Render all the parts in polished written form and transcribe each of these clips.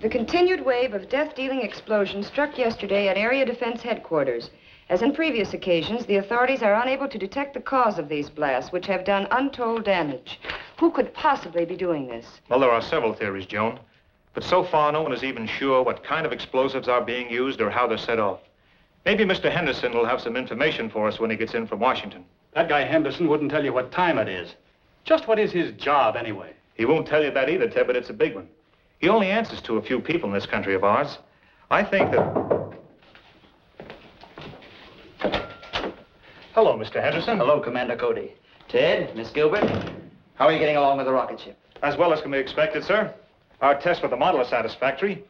The continued wave of death-dealing explosions struck yesterday at Area Defense Headquarters. As in previous occasions, the authorities are unable to detect the cause of these blasts, which have done untold damage. Who could possibly be doing this? Well, there are several theories, Joan. But so far, no one is even sure what kind of explosives are being used or how they're set off. Maybe Mr. Henderson will have some information for us when he gets in from Washington. That guy Henderson wouldn't tell you what time it is. Just what is his job, anyway? He won't tell you that either, Ted, but it's a big one. He only answers to a few people in this country of ours. I think that... Hello, Mr. Henderson. Hello, Commander Cody. Ted, Miss Gilbert, how are you getting along with the rocket ship? As well as can be expected, sir. Our tests with the model are satisfactory.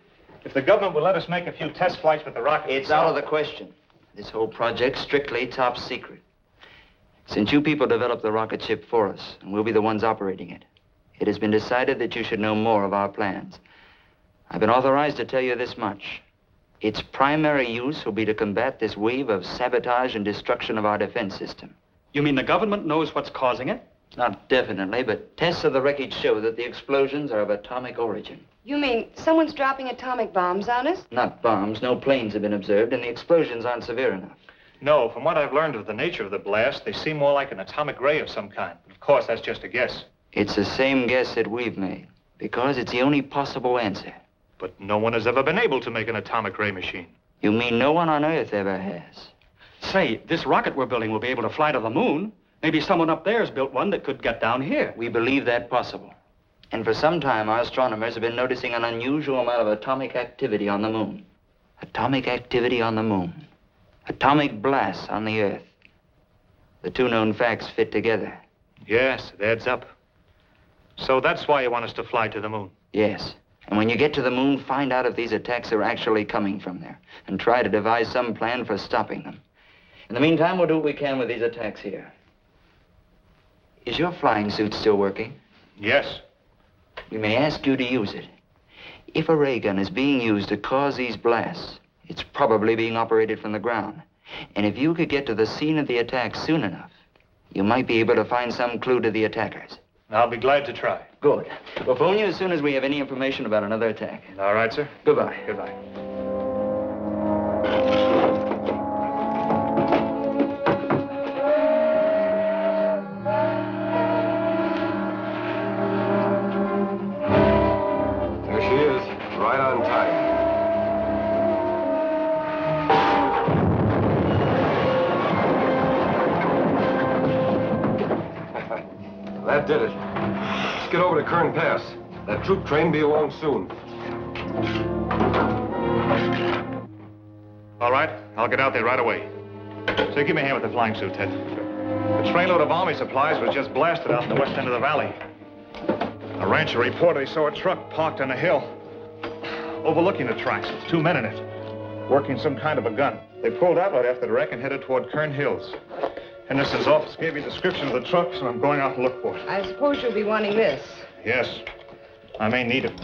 If the government will let us make a few test flights with the rocket... It's out of the question. This whole project's strictly top secret. Since you people developed the rocket ship for us, and we'll be the ones operating it, it has been decided that you should know more of our plans. I've been authorized to tell you this much. Its primary use will be to combat this wave of sabotage and destruction of our defense system. You mean the government knows what's causing it? Not definitely, but tests of the wreckage show that the explosions are of atomic origin. You mean someone's dropping atomic bombs on us? Not bombs. No planes have been observed, and the explosions aren't severe enough. No, from what I've learned of the nature of the blast, they seem more like an atomic ray of some kind. But of course, that's just a guess. It's the same guess that we've made, because it's the only possible answer. But no one has ever been able to make an atomic ray machine. You mean no one on Earth ever has? Say, this rocket we're building will be able to fly to the moon. Maybe someone up there's built one that could get down here. We believe that possible. And for some time, our astronomers have been noticing an unusual amount of atomic activity on the moon. Atomic activity on the moon. Atomic blasts on the Earth. The two known facts fit together. Yes, it adds up. So that's why you want us to fly to the moon? Yes. And when you get to the moon, find out if these attacks are actually coming from there, and try to devise some plan for stopping them. In the meantime, we'll do what we can with these attacks here. Is your flying suit still working? Yes. We may ask you to use it. If a ray gun is being used to cause these blasts, it's probably being operated from the ground. And if you could get to the scene of the attack soon enough, you might be able to find some clue to the attackers. I'll be glad to try. Good. We'll phone you as soon as we have any information about another attack. All right, sir. Goodbye. Goodbye. There she is, right on time. That did it. Let's get over to Kern Pass. That troop train be along soon. All right, I'll get out there right away. So give me a hand with the flying suit, Ted. The trainload of army supplies was just blasted out in the west end of the valley. A rancher reported he saw a truck parked on a hill, overlooking the tracks with two men in it, working some kind of a gun. They pulled out right after the wreck and headed toward Kern Hills. Henderson's office gave me a description of the truck, so I'm going out to look for it. I suppose you'll be wanting this. Yes, I may need it.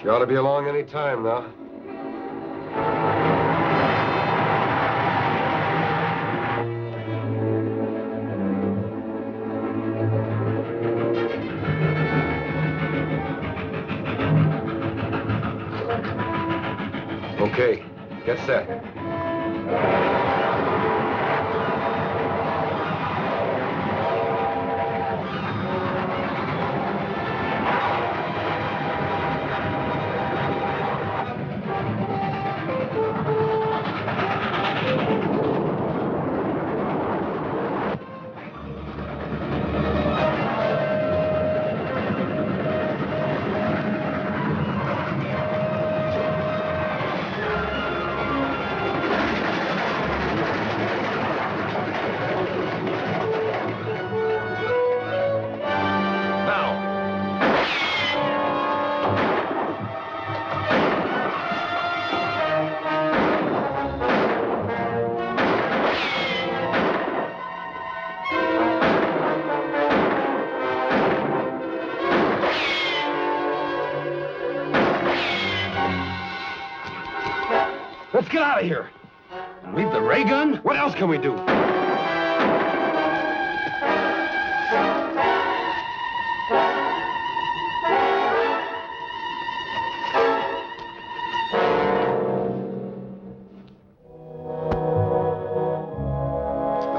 She ought to be along any time now. Okay, get set. Let's get out of here. Leave the ray gun? What else can we do? The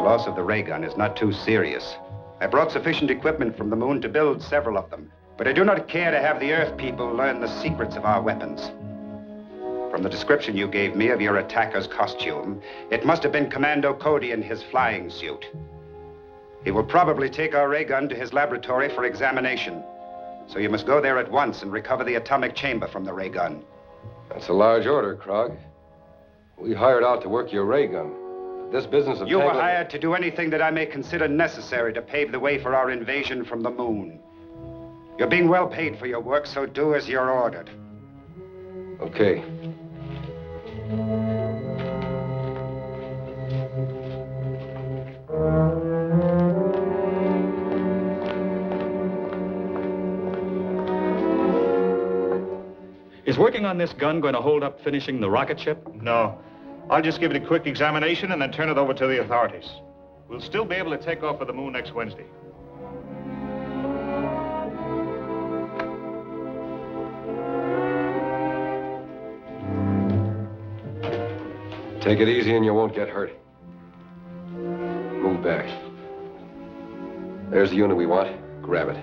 loss of the ray gun is not too serious. I brought sufficient equipment from the moon to build several of them. But I do not care to have the Earth people learn the secrets of our weapons. From the description you gave me of your attacker's costume, it must have been Commando Cody in his flying suit. He will probably take our ray gun to his laboratory for examination. So you must go there at once and recover the atomic chamber from the ray gun. That's a large order, Krog. We hired out to work your ray gun. This business of You were hired to do anything that I may consider necessary to pave the way for our invasion from the moon. You're being well paid for your work, so do as you're ordered. Okay. Is working on this gun going to hold up finishing the rocket ship? No. I'll just give it a quick examination and then turn it over to the authorities. We'll still be able to take off for the moon next Wednesday. Take it easy and you won't get hurt. Move back. There's the unit we want. Grab it.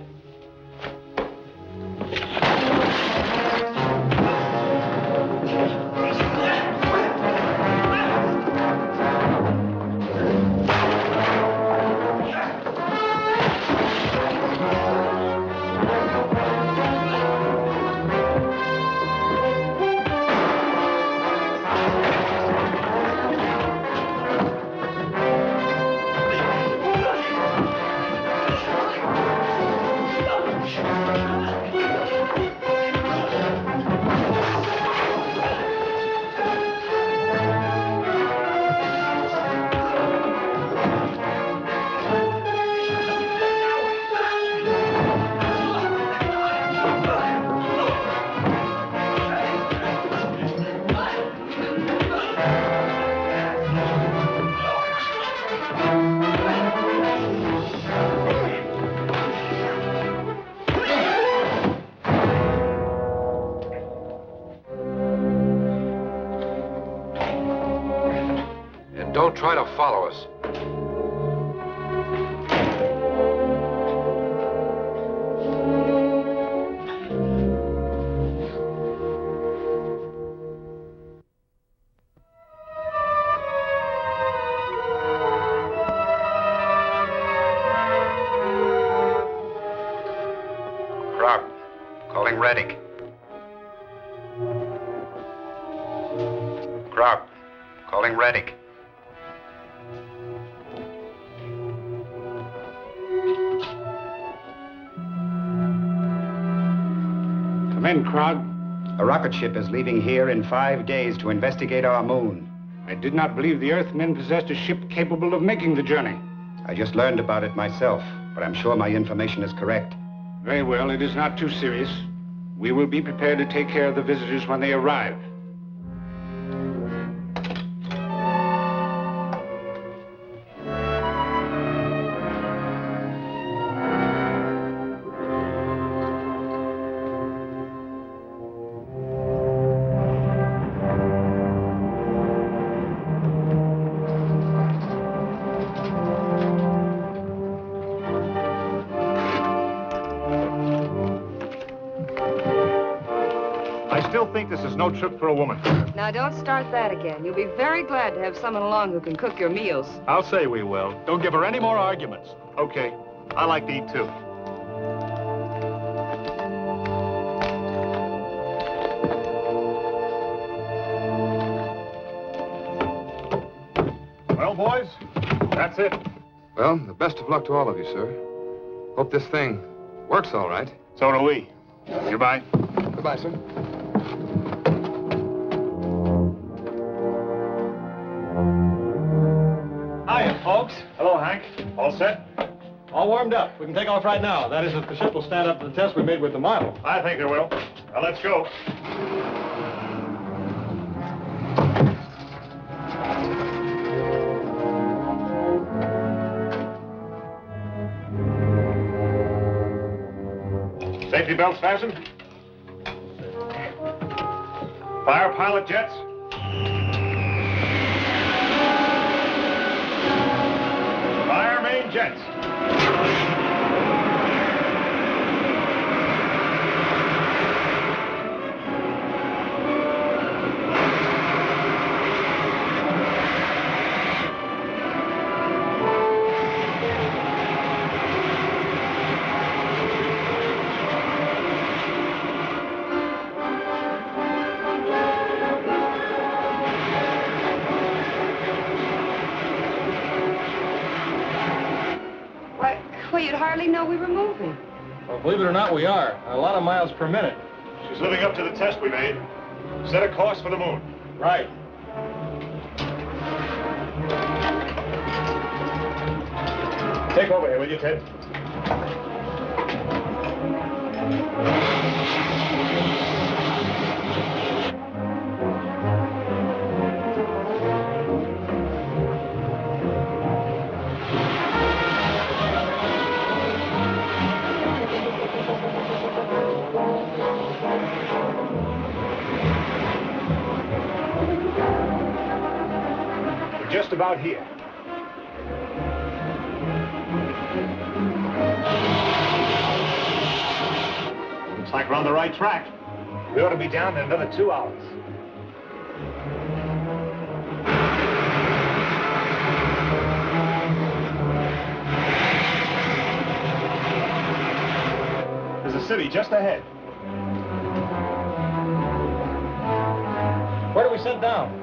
Don't try to follow us. Krog, calling Retik. Krog, calling Retik. Come in, Krog. A rocket ship is leaving here in 5 days to investigate our moon. I did not believe the Earthmen possessed a ship capable of making the journey. I just learned about it myself, but I'm sure my information is correct. Very well, it is not too serious. We will be prepared to take care of the visitors when they arrive. This is no trip for a woman. Now, don't start that again. You'll be very glad to have someone along who can cook your meals. I'll say we will. Don't give her any more arguments. Okay. I like to eat, too. Well, boys, that's it. Well, the best of luck to all of you, sir. Hope this thing works all right. So do we. Goodbye. Goodbye, sir. Hiya, folks. Hello, Hank. All set? All warmed up. We can take off right now. That is, if the ship will stand up to the test we made with the model. I think it will. Now, let's go. Safety belts fastened? Fire pilot jets? Fire main jets. Well, you'd hardly know we were moving. Well, believe it or not, we are. A lot of miles per minute. She's living up to the test we made. Set a course for the moon. Right. Take over here, will you, Ted? We're just about here. Looks like we're on the right track. We ought to be down in another 2 hours. There's a city just ahead. Where do we set down?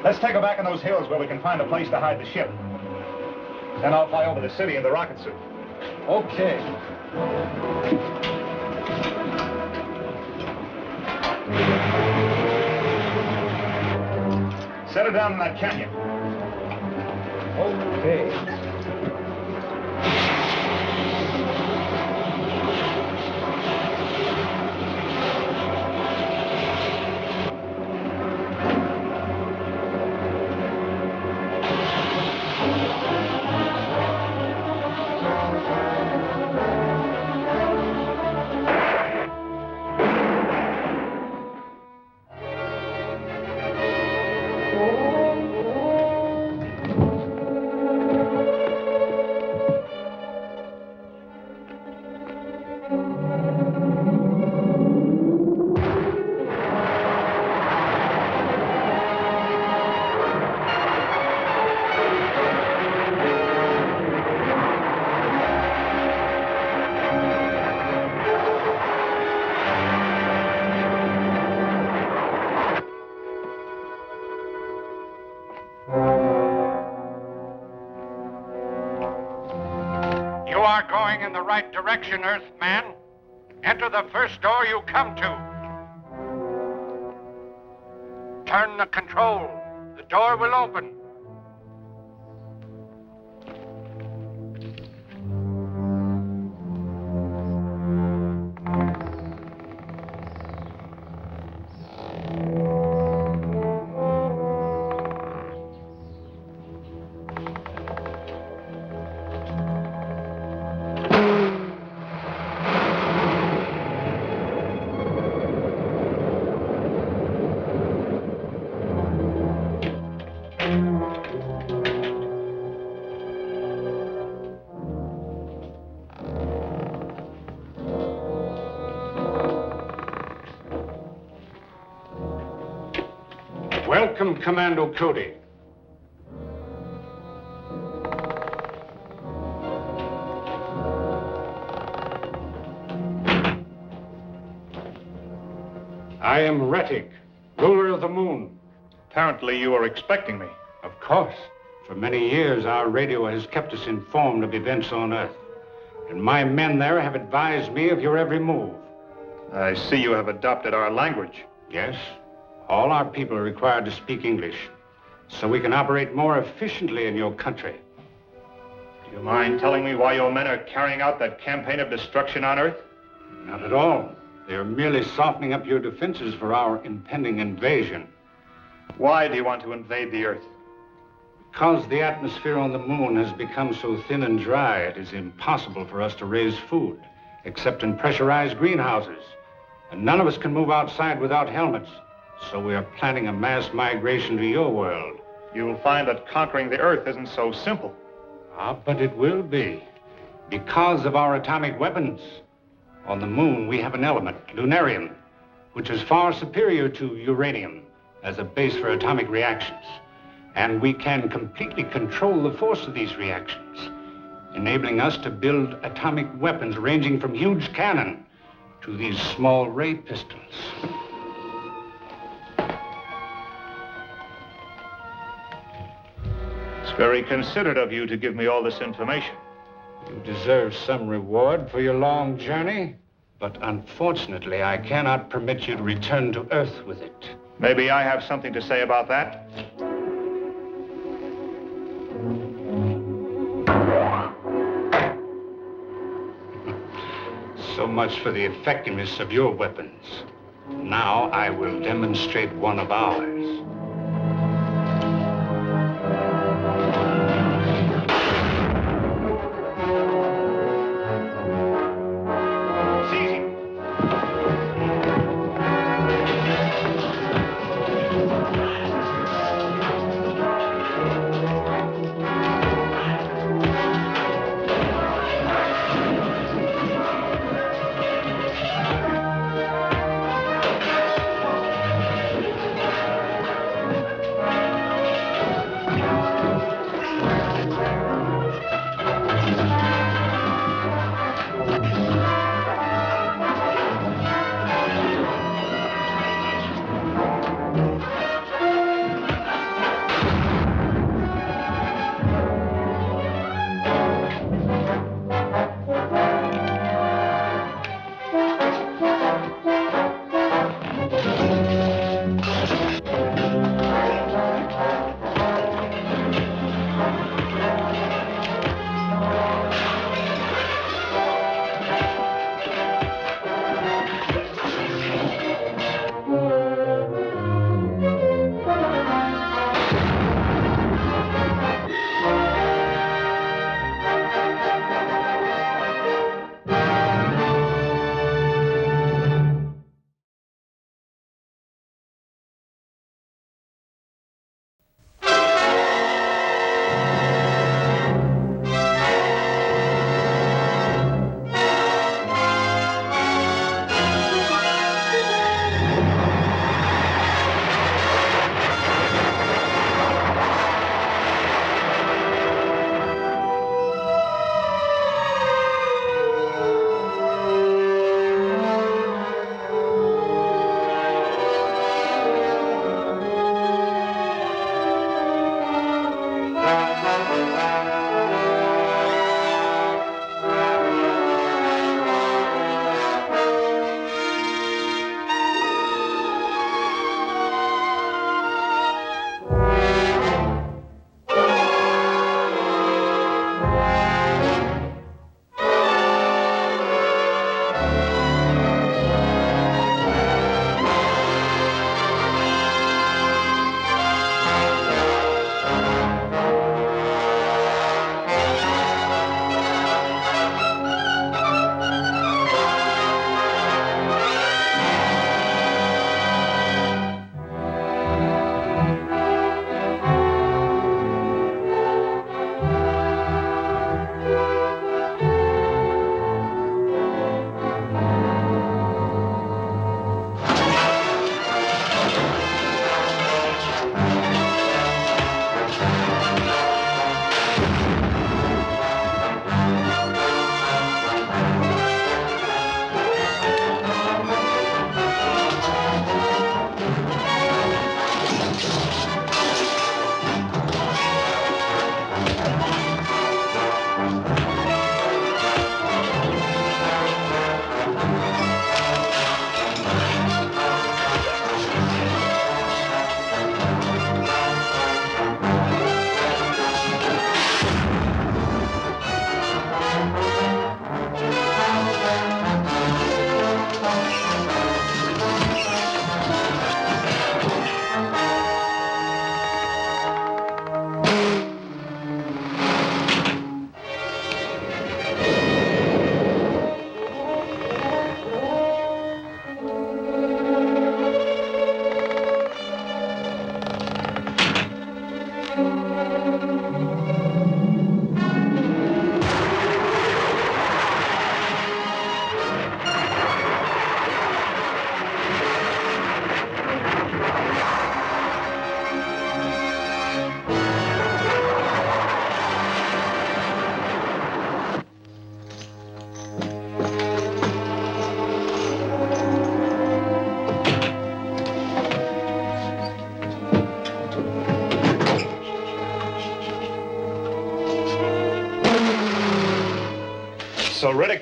Let's take her back in those hills where we can find a place to hide the ship. Then I'll fly over the city in the rocket suit. Okay. Set her down in that canyon. Okay. In the right direction, Earthman. Enter the first door you come to. Turn the control. The door will open. Welcome, Commando Cody. I am Retik, ruler of the moon. Apparently you were expecting me. Of course. For many years, our radio has kept us informed of events on Earth. And my men there have advised me of your every move. I see you have adopted our language. Yes. All our people are required to speak English, so we can operate more efficiently in your country. Do you mind telling me why your men are carrying out that campaign of destruction on Earth? Not at all. They are merely softening up your defenses for our impending invasion. Why do you want to invade the Earth? Because the atmosphere on the moon has become so thin and dry, it is impossible for us to raise food, except in pressurized greenhouses. And none of us can move outside without helmets. So we are planning a mass migration to your world. You'll find that conquering the Earth isn't so simple. Ah, but it will be. Because of our atomic weapons. On the moon, we have an element, lunarium, which is far superior to uranium as a base for atomic reactions. And we can completely control the force of these reactions, enabling us to build atomic weapons ranging from huge cannon to these small ray pistols. It's very considerate of you to give me all this information. You deserve some reward for your long journey, but unfortunately, I cannot permit you to return to Earth with it. Maybe I have something to say about that. So much for the effectiveness of your weapons. Now I will demonstrate one of ours.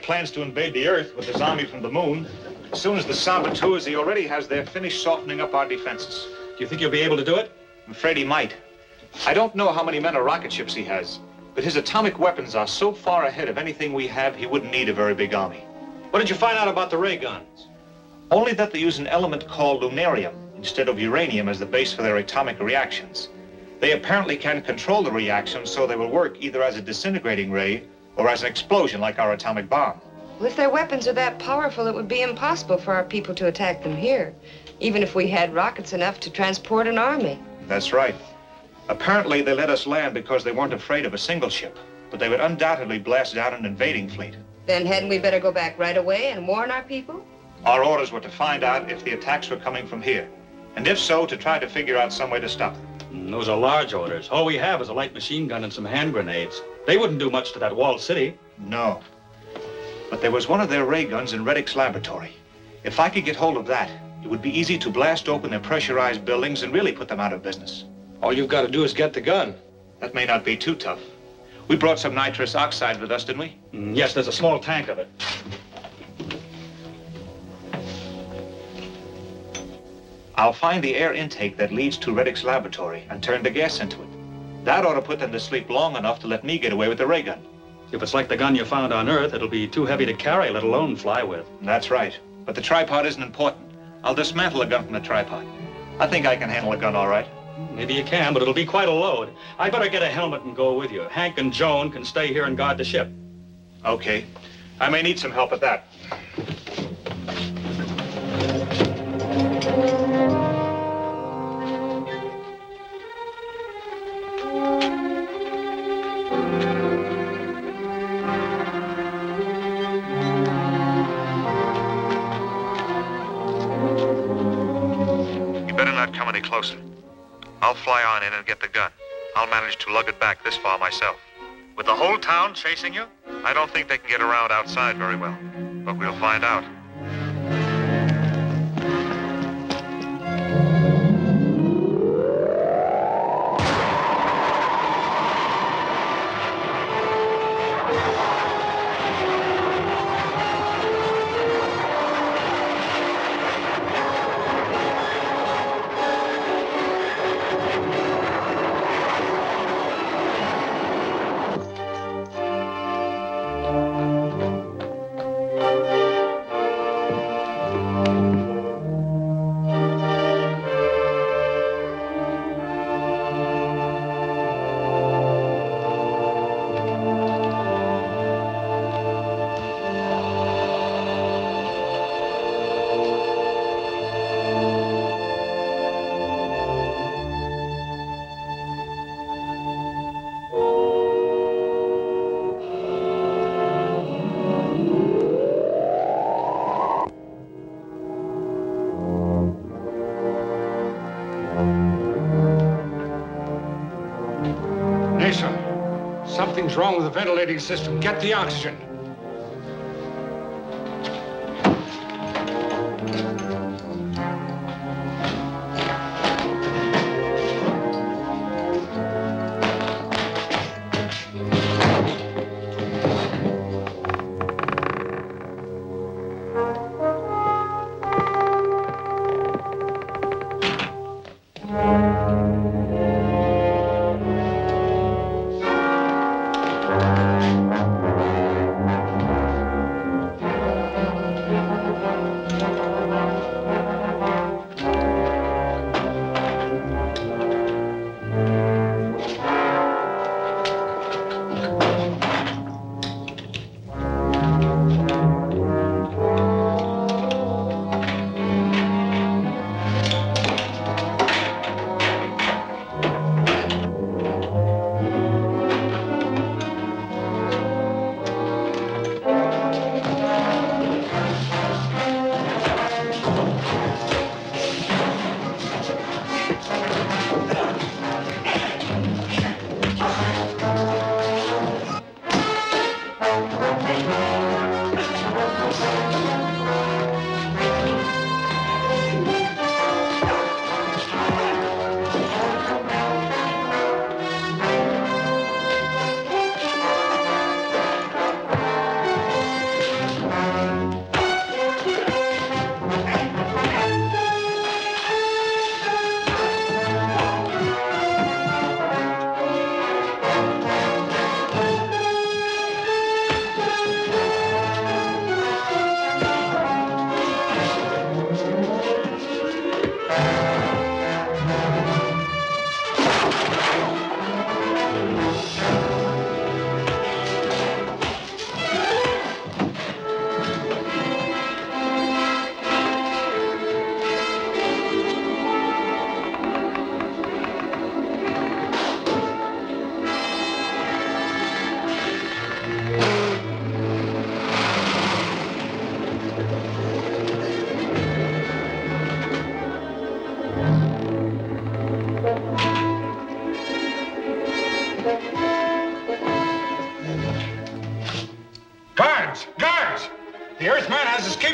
plans to invade the Earth with his army from the moon. As soon as the saboteurs he already has there finish softening up our defenses. Do you think you'll be able to do it? I'm afraid he might. I don't know how many men or rocket ships he has, but his atomic weapons are so far ahead of anything we have, he wouldn't need a very big army. What did you find out about the ray guns? Only that they use an element called lunarium instead of uranium as the base for their atomic reactions. They apparently can control the reaction so they will work either as a disintegrating ray or as an explosion like our atomic bomb. Well, if their weapons are that powerful, it would be impossible for our people to attack them here, even if we had rockets enough to transport an army. That's right. Apparently, they let us land because they weren't afraid of a single ship, but they would undoubtedly blast down an invading fleet. Then hadn't we better go back right away and warn our people? Our orders were to find out if the attacks were coming from here, and if so, to try to figure out some way to stop them. Those are large orders. All we have is a light machine gun and some hand grenades. They wouldn't do much to that walled city. No. But there was one of their ray guns in Retik's laboratory. If I could get hold of that, it would be easy to blast open their pressurized buildings and really put them out of business. All you've got to do is get the gun. That may not be too tough. We brought some nitrous oxide with us, didn't we? Yes, there's a small tank of it. I'll find the air intake that leads to Retik's laboratory and turn the gas into it. That ought to put them to sleep long enough to let me get away with the ray gun. If it's like the gun you found on Earth, it'll be too heavy to carry, let alone fly with. That's right. But the tripod isn't important. I'll dismantle the gun from the tripod. I think I can handle a gun all right. Maybe you can, but it'll be quite a load. I better get a helmet and go with you. Hank and Joan can stay here and guard the ship. Okay. I may need some help at that. You better not come any closer. I'll fly on in and get the gun. I'll manage to lug it back this far myself. With the whole town chasing you? I don't think they can get around outside very well, but we'll find out. Something's wrong with the ventilating system. Get the oxygen.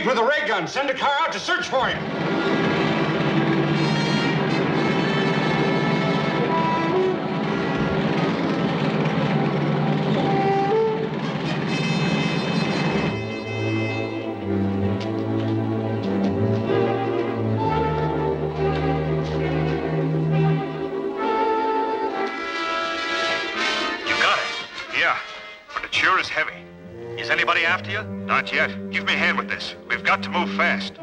street with a ray gun. Send a car out to search for him. Sure is heavy. Is anybody after you? Not yet. Give me a hand with this. We've got to move fast.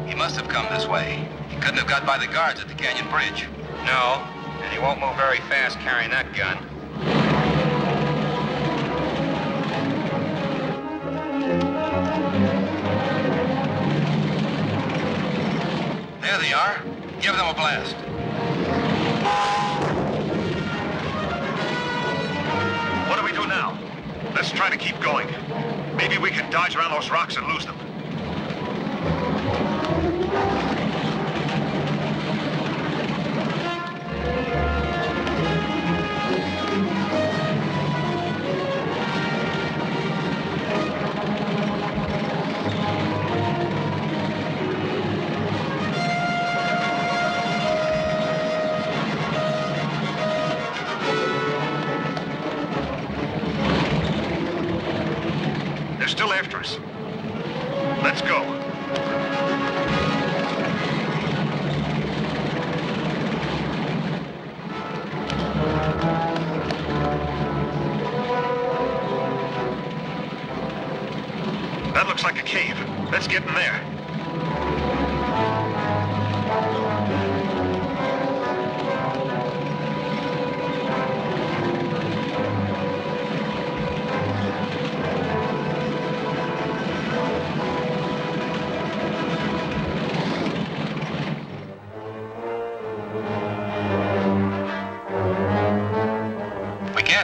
He must have come this way. He couldn't have got by the guards at the Canyon Bridge. No, and he won't move very fast carrying that gun. There they are. Give them a blast. What do we do now? Let's try to keep going. Maybe we can dodge around those rocks and lose them. They're still after us. Let's go. That looks like a cave. Let's get in there.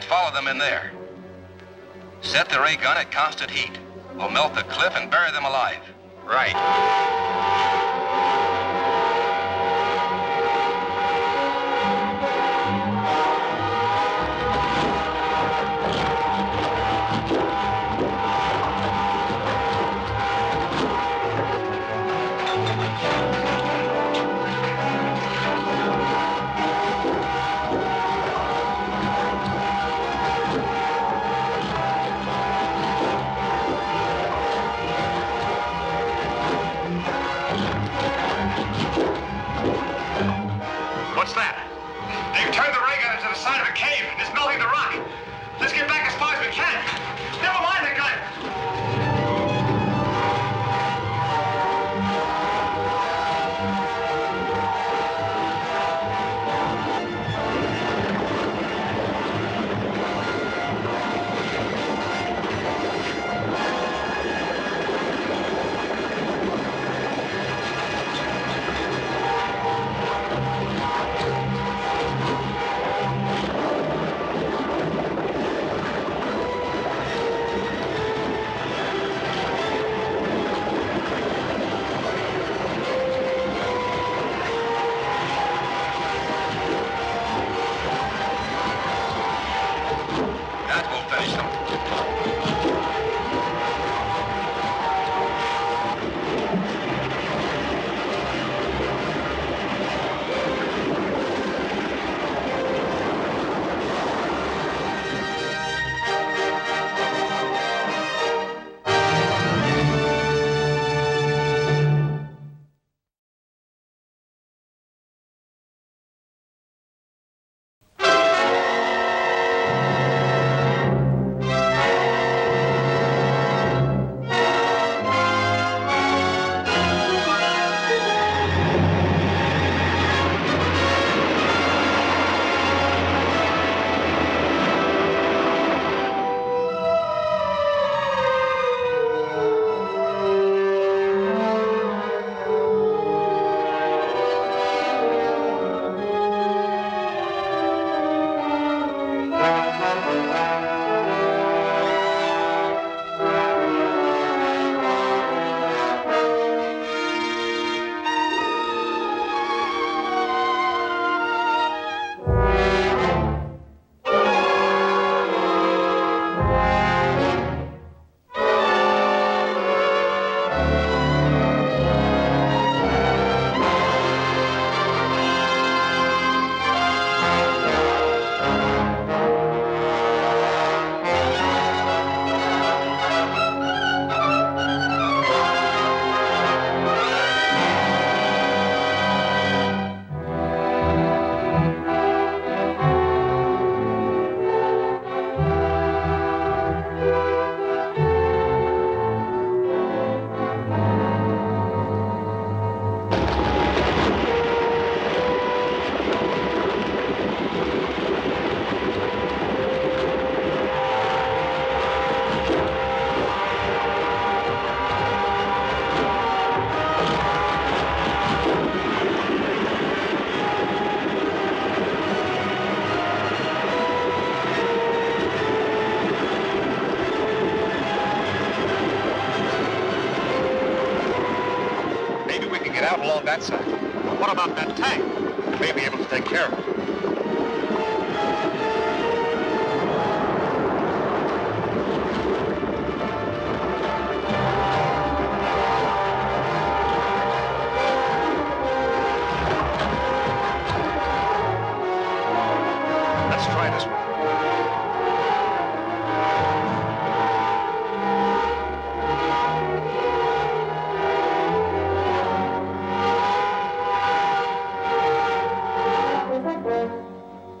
Follow them in there. Set the ray gun at constant heat. We'll melt the cliff and bury them alive. Right. that sack. But what about that tank? We may be able to take care of it. Let's try this one.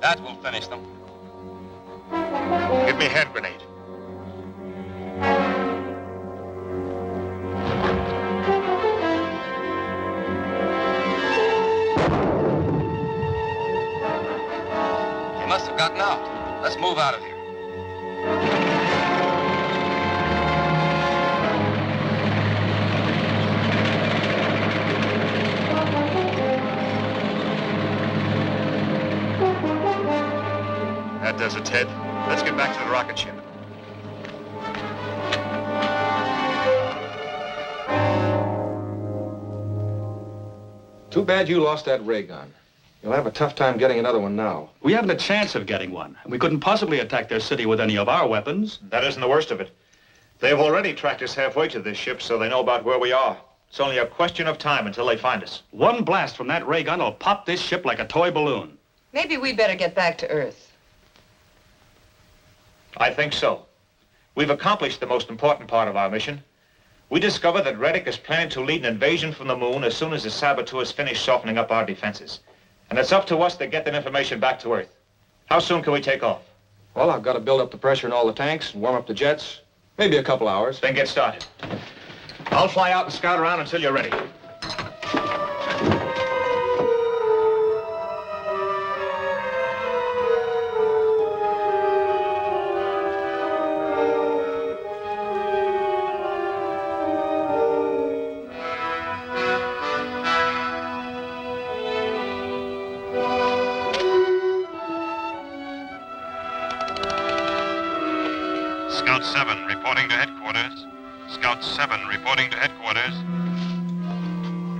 That will finish them. Give me a hand grenade. He must have gotten out. Let's move out of here. That does it, Ted. Let's get back to the rocket ship. Too bad you lost that ray gun. You'll have a tough time getting another one now. We haven't a chance of getting one. We couldn't possibly attack their city with any of our weapons. That isn't the worst of it. They've already tracked us halfway to this ship, so they know about where we are. It's only a question of time until they find us. One blast from that ray gun will pop this ship like a toy balloon. Maybe we better get back to Earth. I think so. We've accomplished the most important part of our mission. We discovered that Retik is planning to lead an invasion from the moon as soon as his saboteurs finish softening up our defenses. And it's up to us to get that information back to Earth. How soon can we take off? Well, I've got to build up the pressure in all the tanks and warm up the jets. Maybe a couple hours. Then get started. I'll fly out and scout around until you're ready. Scout 7 reporting to headquarters. Scout 7 reporting to headquarters.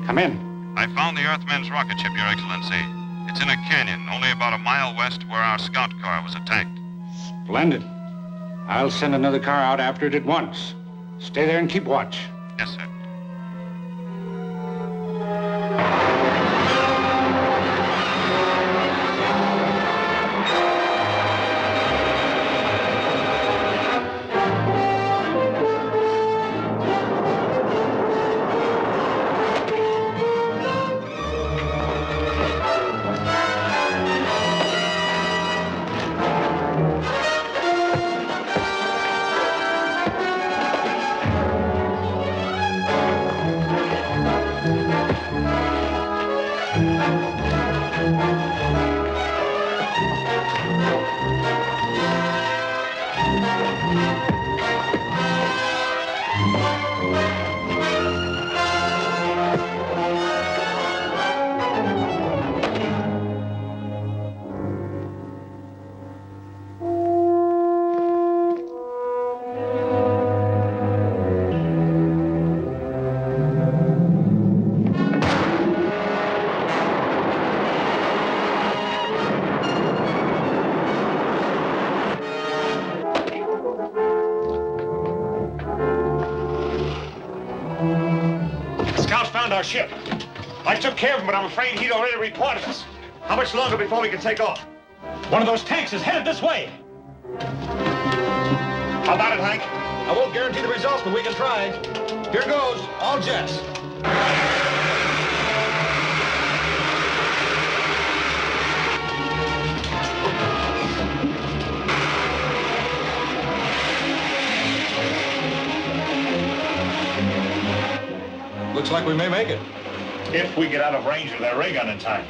Come in. I found the Earthman's rocket ship, Your Excellency. It's in a canyon, only about a mile west where our scout car was attacked. Splendid. I'll send another car out after it at once. Stay there and keep watch. Yes, sir. Our ship. I took care of him, but I'm afraid he'd already reported us. How much longer before we can take off? One of those tanks is headed this way. How about it, Hank? I won't guarantee the results, but we can try. Here goes. All jets. Looks like we may make it. If we get out of range of their ray gun in time.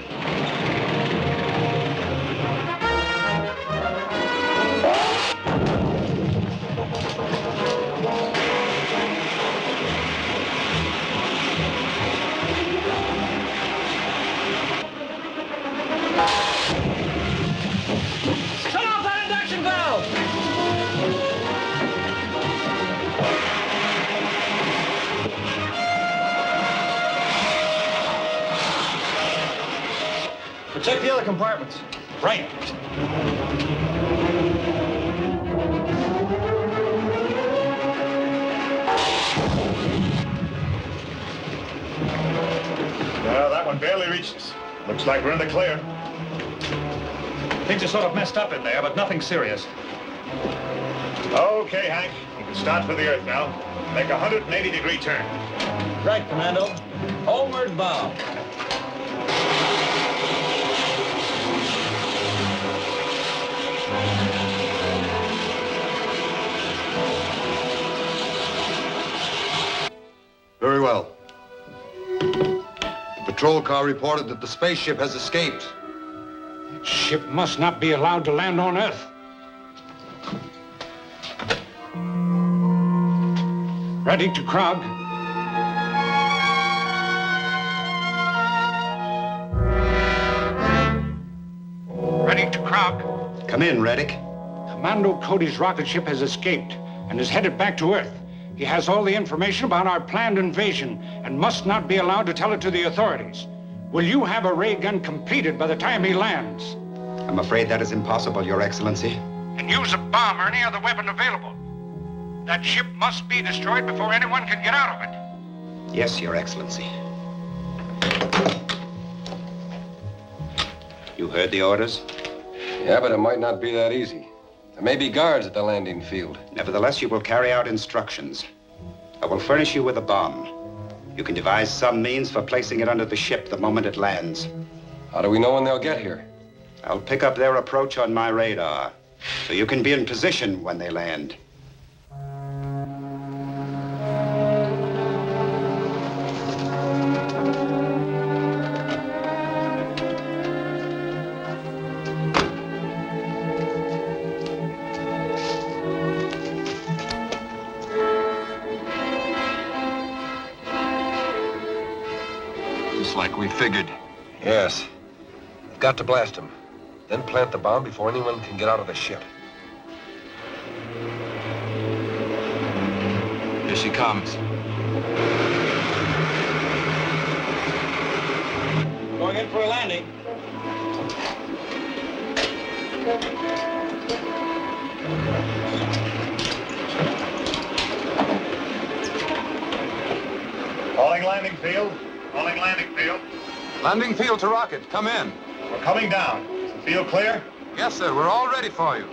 Shut off that induction valve! Protect the other compartments. Right. Well, that one barely reached us. Looks like we're in the clear. Things are sort of messed up in there, but nothing serious. Okay, Hank. You can start for the Earth now. Make a 180-degree turn. Right, Commando. Homeward bound. Very well. The patrol car reported that the spaceship has escaped. That ship must not be allowed to land on Earth. Ready to Krog. Ready to Krog. Come in, Retik. Commando Cody's rocket ship has escaped and is headed back to Earth. He has all the information about our planned invasion and must not be allowed to tell it to the authorities. Will you have a ray gun completed by the time he lands? I'm afraid that is impossible, Your Excellency. And use a bomb or any other weapon available. That ship must be destroyed before anyone can get out of it. Yes, Your Excellency. You heard the orders? Yeah, but it might not be that easy. There may be guards at the landing field. Nevertheless, you will carry out instructions. I will furnish you with a bomb. You can devise some means for placing it under the ship the moment it lands. How do we know when they'll get here? I'll pick up their approach on my radar, so you can be in position when they land. Like we figured. Yes. We've got to blast them. Then plant the bomb before anyone can get out of the ship. Here she comes. Going in for a landing. Calling landing field. Calling landing field. Landing field to rocket. Come in. We're coming down. Is the field clear? Yes, sir. We're all ready for you.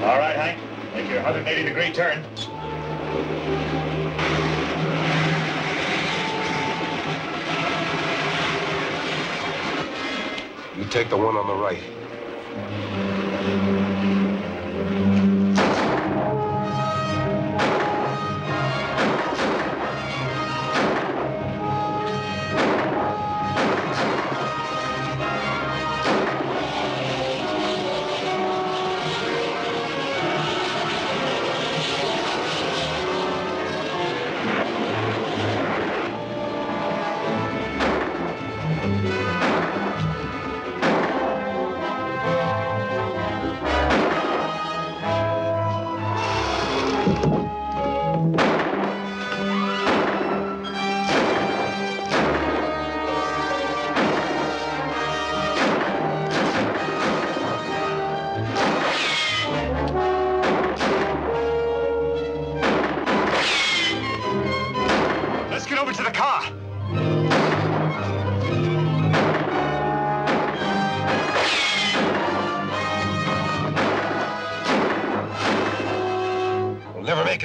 All right, Hank. Make your 180-degree turn. You take the one on the right.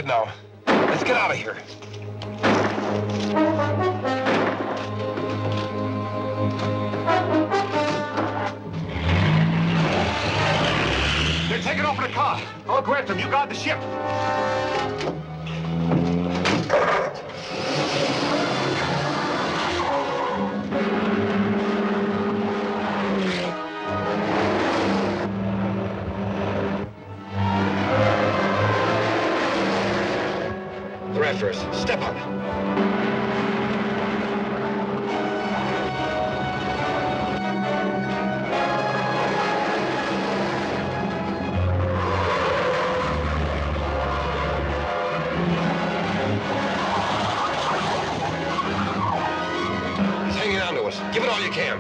Now, let's get out of here. They're taking off in a car. I'll go after them. You guard the ship. First, step up. Wallace. Give it all you can.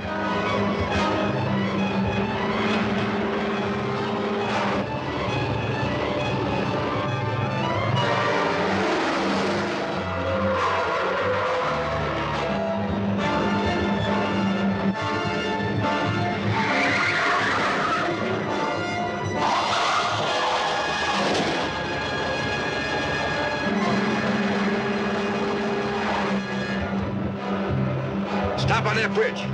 Stop on that bridge.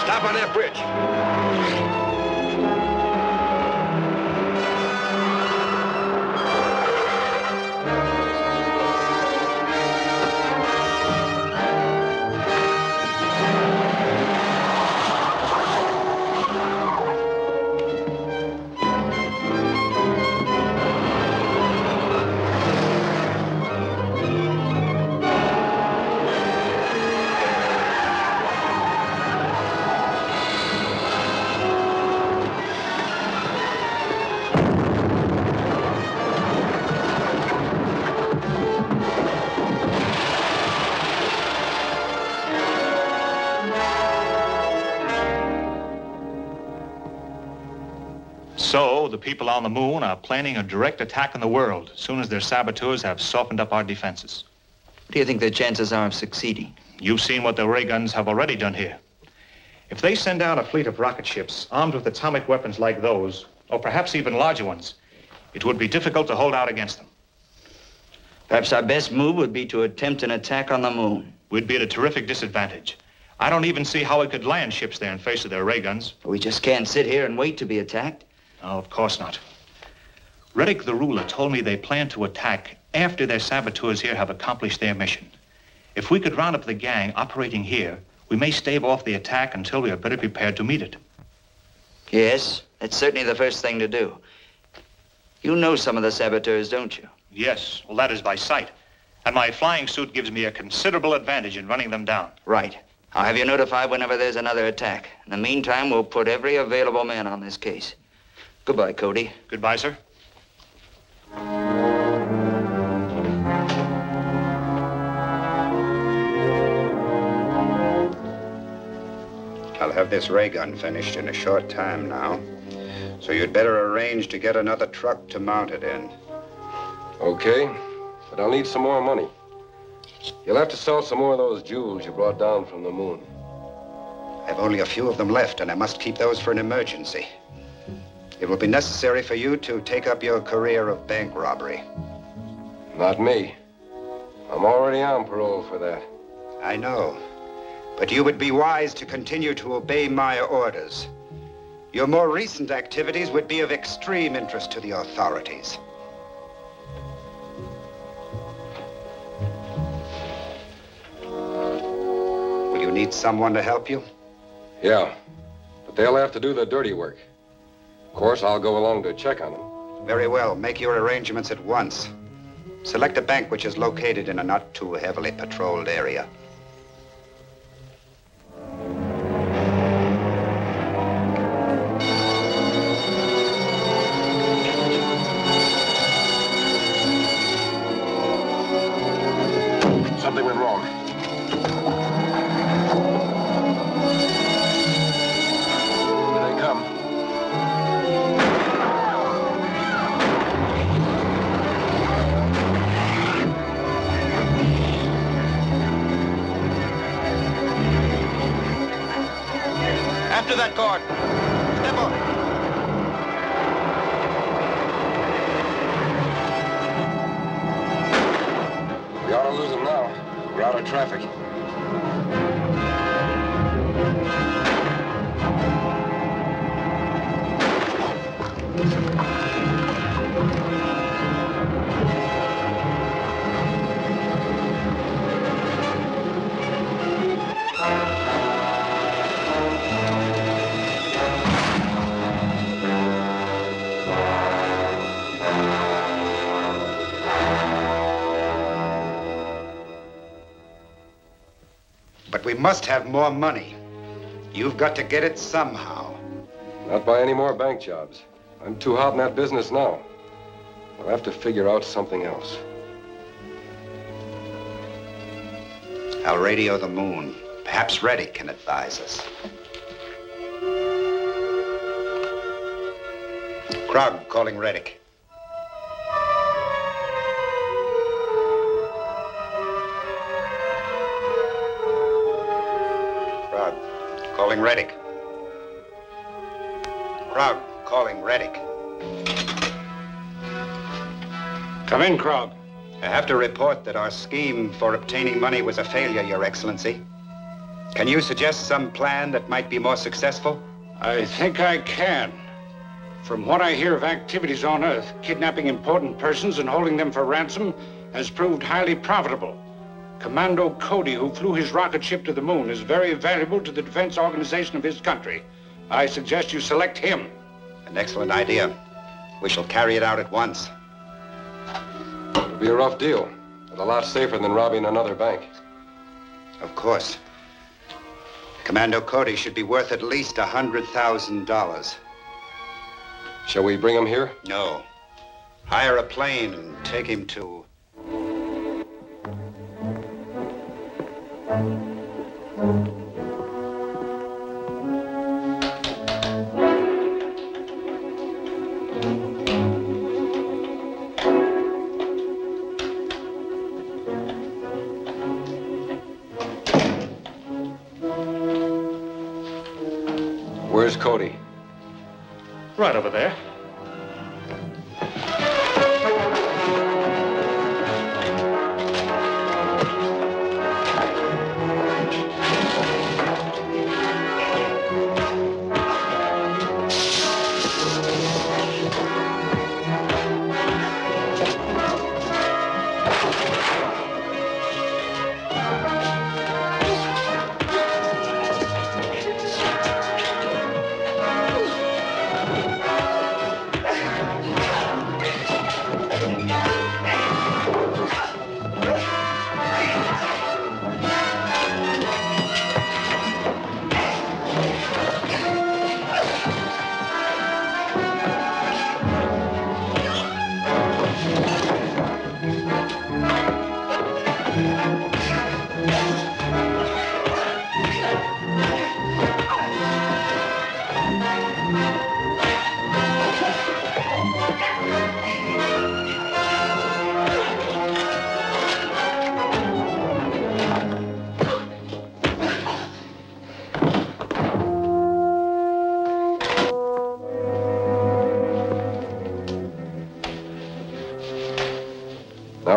Stop on that bridge. So, the people on the moon are planning a direct attack on the world as soon as their saboteurs have softened up our defenses. What do you think their chances are of succeeding? You've seen what the ray guns have already done here. If they send out a fleet of rocket ships armed with atomic weapons like those, or perhaps even larger ones, it would be difficult to hold out against them. Perhaps our best move would be to attempt an attack on the moon. We'd be at a terrific disadvantage. I don't even see how we could land ships there in face of their ray guns. We just can't sit here and wait to be attacked. No, of course not. Retik the ruler told me they plan to attack after their saboteurs here have accomplished their mission. If we could round up the gang operating here, we may stave off the attack until we are better prepared to meet it. Yes, that's certainly the first thing to do. You know some of the saboteurs, don't you? Yes, well, that is by sight. And my flying suit gives me a considerable advantage in running them down. Right. I'll have you notified whenever there's another attack. In the meantime, we'll put every available man on this case. Goodbye, Cody. Goodbye, sir. I'll have this ray gun finished in a short time now. So you'd better arrange to get another truck to mount it in. Okay, but I'll need some more money. You'll have to sell some more of those jewels you brought down from the moon. I've only a few of them left, and I must keep those for an emergency. It will be necessary for you to take up your career of bank robbery. Not me. I'm already on parole for that. I know. But you would be wise to continue to obey my orders. Your more recent activities would be of extreme interest to the authorities. Will you need someone to help you? Yeah, but they'll have to do the dirty work. Of course, I'll go along to check on them. Very well. Make your arrangements at once. Select a bank which is located in a not too heavily patrolled area. Something went wrong. Here they come. After that guard. Step on. We ought to lose them now. We're out of traffic. But we must have more money. You've got to get it somehow. Not by any more bank jobs. I'm too hot in that business now. We'll have to figure out something else. I'll radio the moon. Perhaps Retik can advise us. Krog calling Retik. Krog calling Retik. Krog calling Retik. Come in, Krog. I have to report that our scheme for obtaining money was a failure, Your Excellency. Can you suggest some plan that might be more successful? I think I can. From what I hear of activities on Earth, kidnapping important persons and holding them for ransom has proved highly profitable. Commando Cody, who flew his rocket ship to the moon, is very valuable to the defense organization of his country. I suggest you select him. An excellent idea. We shall carry it out at once. It'll be a rough deal, but a lot safer than robbing another bank. Of course. Commando Cody should be worth at least $100,000. Shall we bring him here? No. Hire a plane and take him to... Where's Cody? Right over there.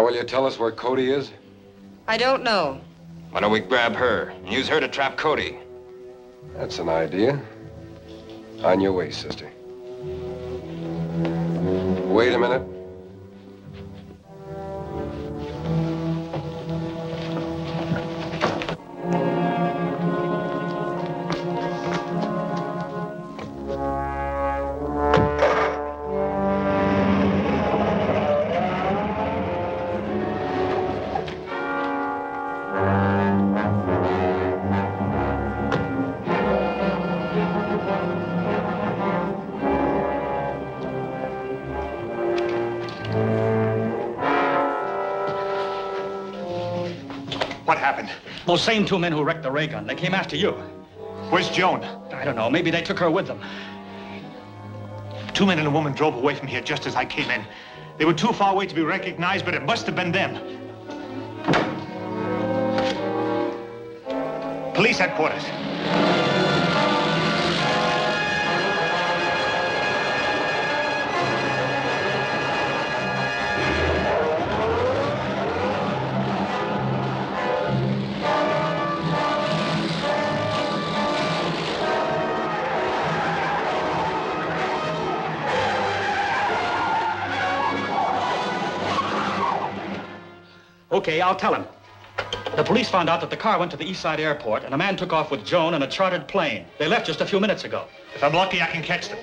will you tell us where Cody is? I don't know. Why don't we grab her and use her to trap Cody? That's an idea. On your way, sister. Wait a minute. What happened? Those same two men who wrecked the ray gun, they came after you. Where's Joan? I don't know. Maybe they took her with them. 2 men and a woman drove away from here just as I came in. They were too far away to be recognized, but it must have been them. Police headquarters. Okay, I'll tell him. The police found out that the car went to the East Side Airport, and a man took off with Joan in a chartered plane. They left just a few minutes ago. If I'm lucky, I can catch them.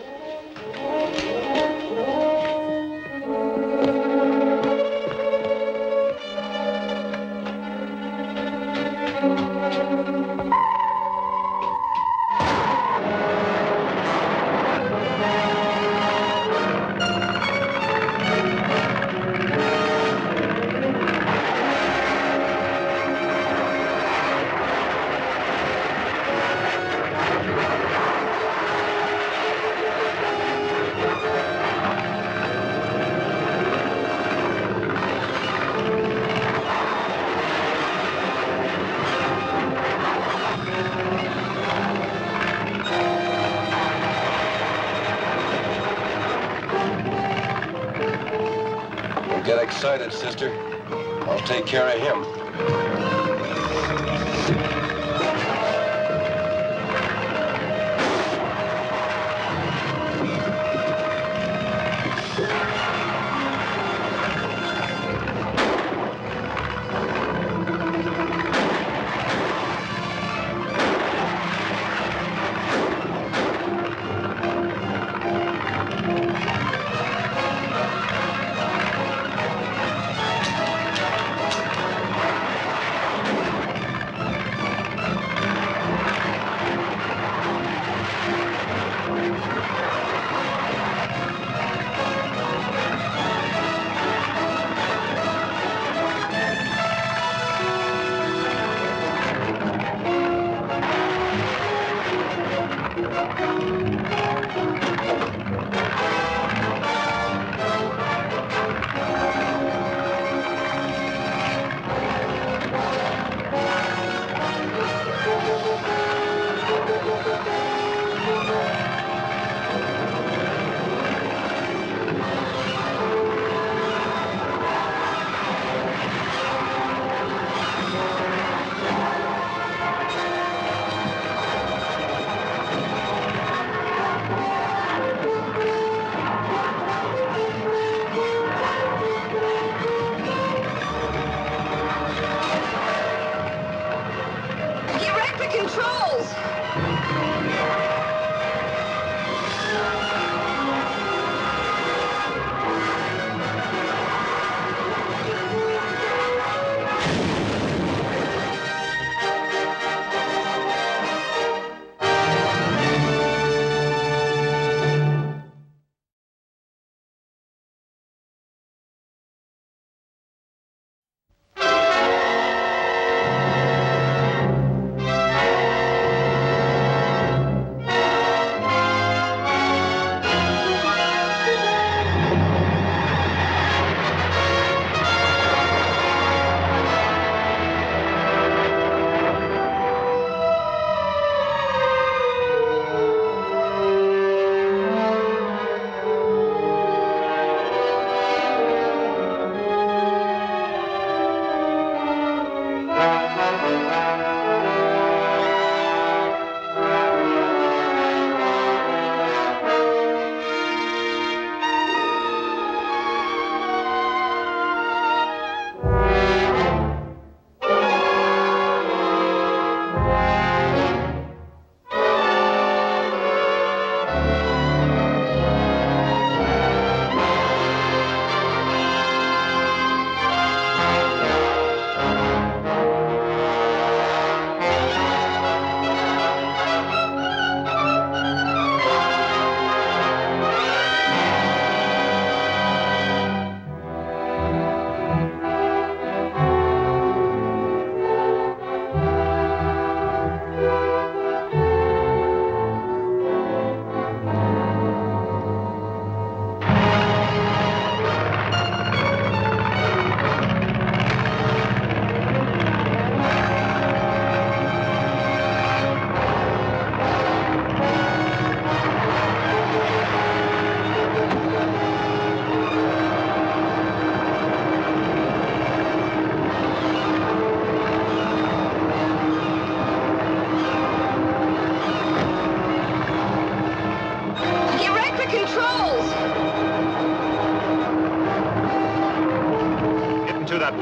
Get excited, sister. I'll take care of him.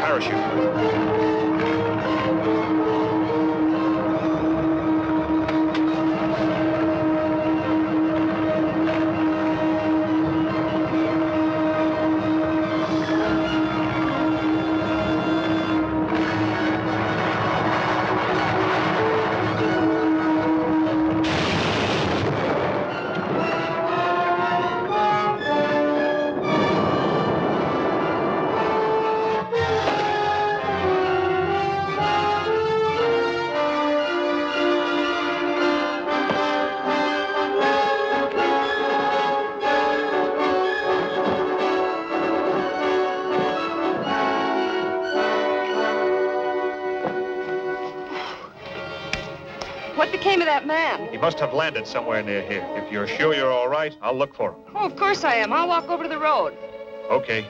parachute. What became of that man? He must have landed somewhere near here. If you're sure you're all right, I'll look for him. Oh, of course I am. I'll walk over to the road. Okay.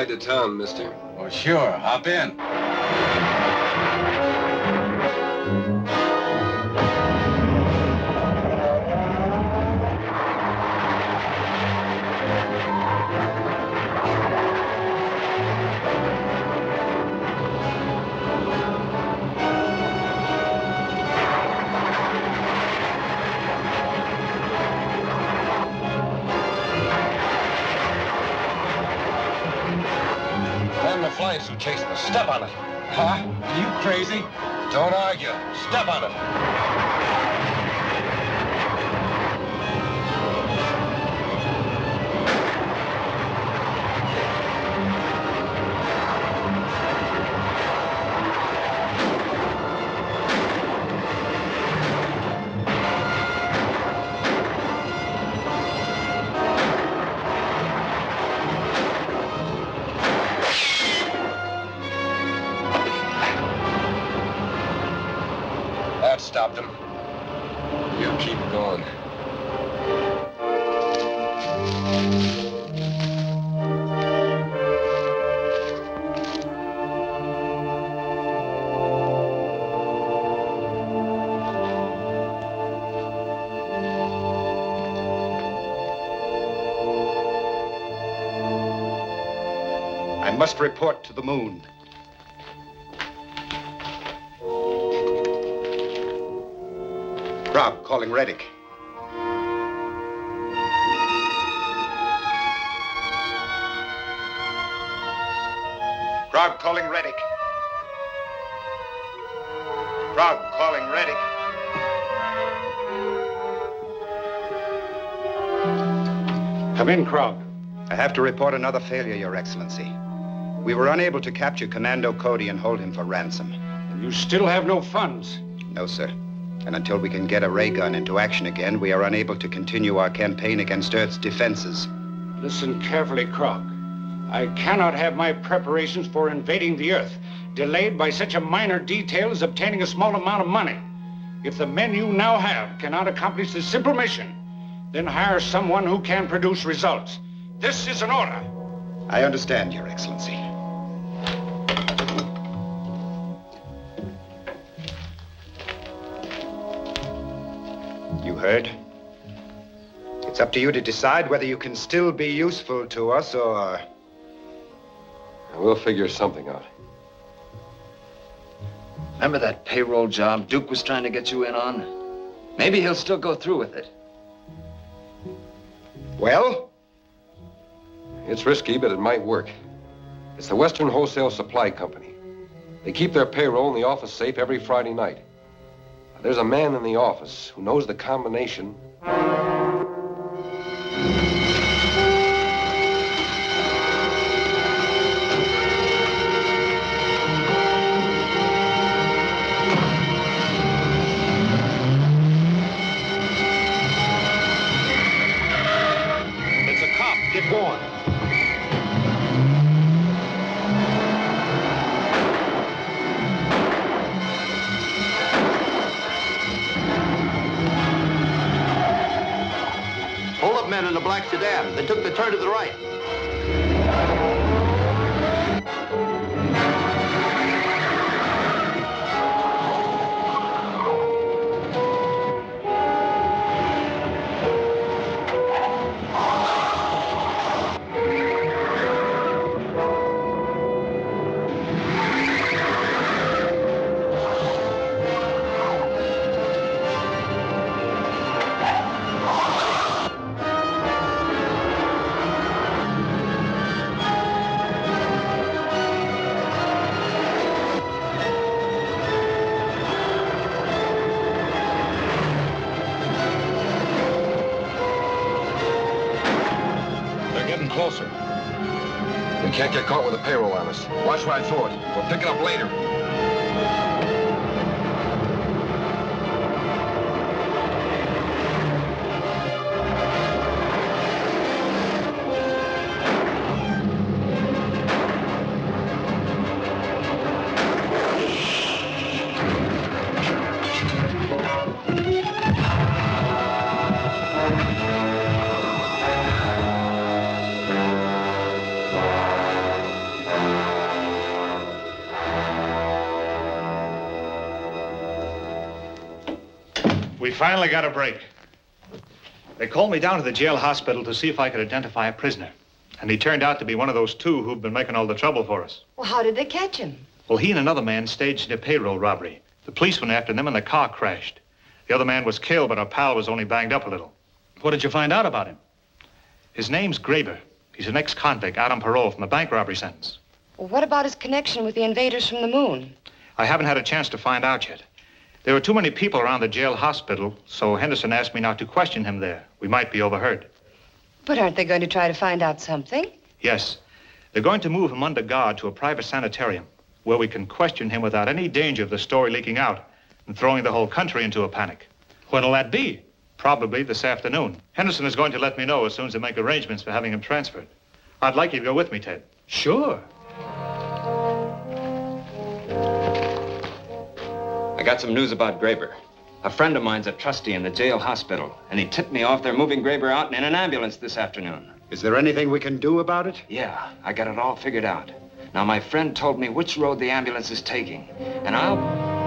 To town, mister. Oh, sure. Hop in. Flying suit chasing us. Step on it. Huh? Are you crazy? Don't argue. Step on it. Stopped him. You keep going. I must report to the moon. Rob, calling Retik. Rob, calling Retik. Rob, calling Retik. Come in, Krog. I have to report another failure, Your Excellency. We were unable to capture Commando Cody and hold him for ransom. And you still have no funds? No, sir. And until we can get a ray gun into action again, we are unable to continue our campaign against Earth's defenses. Listen carefully, Krog. I cannot have my preparations for invading the Earth delayed by such a minor detail as obtaining a small amount of money. If the men you now have cannot accomplish this simple mission, then hire someone who can produce results. This is an order. I understand, Your Excellency. You heard? It's up to you to decide whether you can still be useful to us or... We'll figure something out. Remember that payroll job Duke was trying to get you in on? Maybe he'll still go through with it. Well? It's risky, but it might work. It's the Western Wholesale Supply Company. They keep their payroll in the office safe every Friday night. There's a man in the office who knows the combination. sedan, then took the turn to the right. Closer. We can't get caught with a payroll on us. Watch right through it. We'll pick it up later. We finally got a break. They called me down to the jail hospital to see if I could identify a prisoner. And he turned out to be one of those two who've been making all the trouble for us. Well, how did they catch him? Well, he and another man staged a payroll robbery. The police went after them and the car crashed. The other man was killed, but our pal was only banged up a little. What did you find out about him? His name's Graber. He's an ex-convict out on parole from a bank robbery sentence. Well, what about his connection with the invaders from the moon? I haven't had a chance to find out yet. There were too many people around the jail hospital, so Henderson asked me not to question him there. We might be overheard. But aren't they going to try to find out something? Yes. They're going to move him under guard to a private sanitarium where we can question him without any danger of the story leaking out and throwing the whole country into a panic. When'll that be? Probably this afternoon. Henderson is going to let me know as soon as they make arrangements for having him transferred. I'd like you to go with me, Ted. Sure. I got some news about Graber. A friend of mine's a trustee in the jail hospital, and he tipped me off they're moving Graber out in an ambulance this afternoon. Is there anything we can do about it? Yeah, I got it all figured out. Now, my friend told me which road the ambulance is taking, and I'll...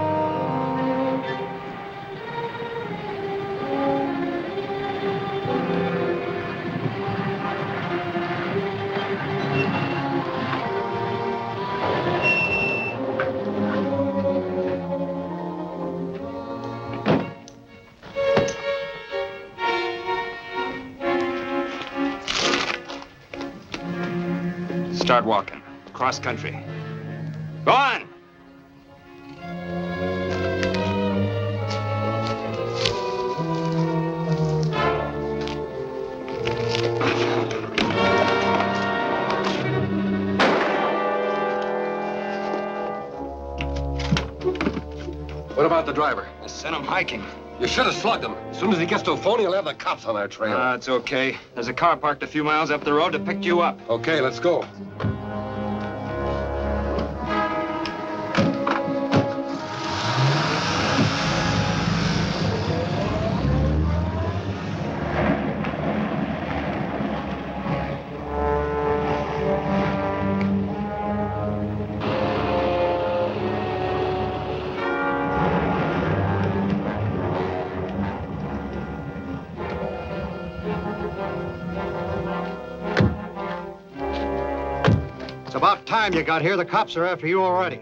Start walking. Cross country. Go on! What about the driver? I sent him hiking. You should have slugged him. As soon as he gets to a phone, he'll have the cops on our trail. It's okay. There's a car parked a few miles up the road to pick you up. Okay, let's go. About time you got here. The cops are after you already.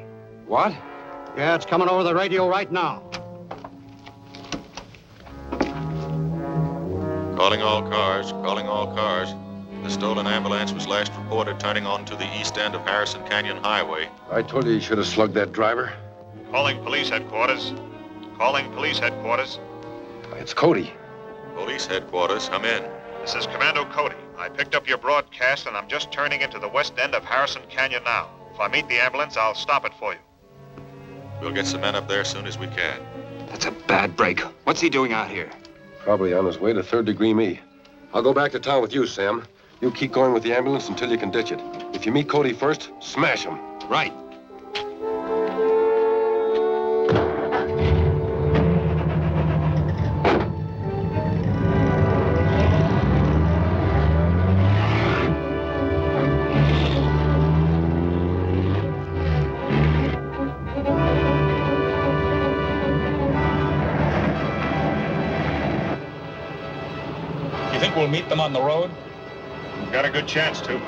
What? Yeah, it's coming over the radio right now. Calling all cars, calling all cars. The stolen ambulance was last reported turning onto the east end of Harrison Canyon Highway. I told you should have slugged that driver. Calling police headquarters. Calling police headquarters. It's Cody. Police headquarters, come in. This is Commando Cody. I picked up your broadcast, and I'm just turning into the west end of Harrison Canyon now. If I meet the ambulance, I'll stop it for you. We'll get some men up there as soon as we can. That's a bad break. What's he doing out here? Probably on his way to third-degree me. I'll go back to town with you, Sam. You keep going with the ambulance until you can ditch it. If you meet Cody first, smash him. Right. think we'll meet them on the road? We've got a good chance to.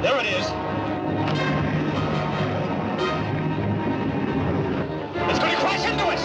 There it is. It's going to crash into us.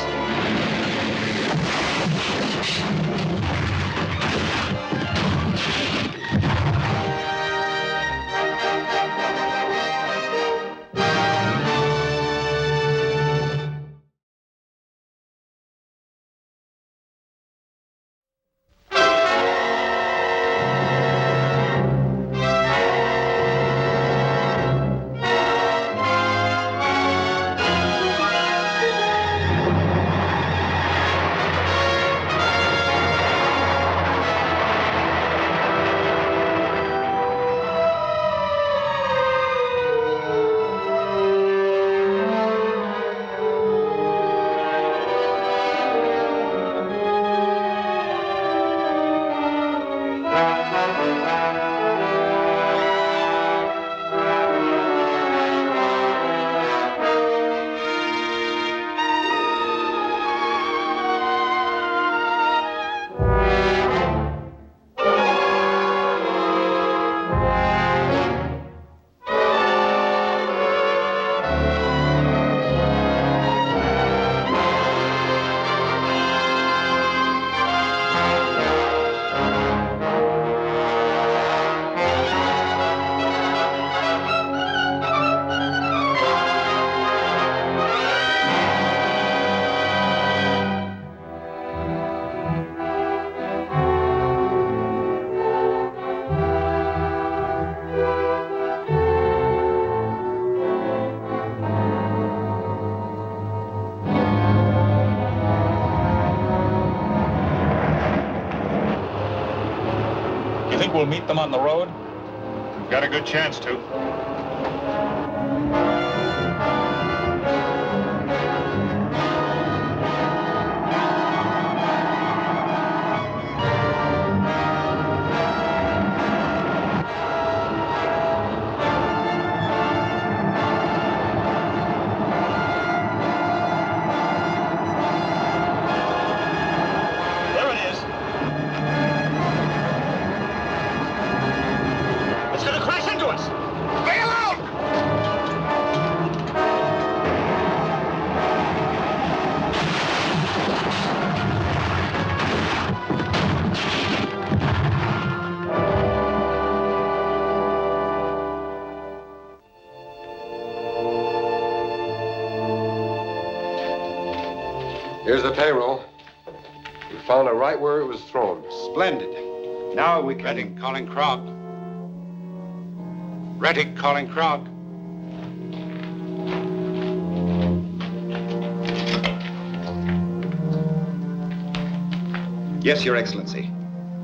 You think we'll meet them on the road? We've got a good chance to. There it is. It's going to crash into us. Bail out! Here's the payroll. We found it right where it was thrown. Splendid. Now we can... Retik calling Krog. Retik calling Krog. Yes, Your Excellency.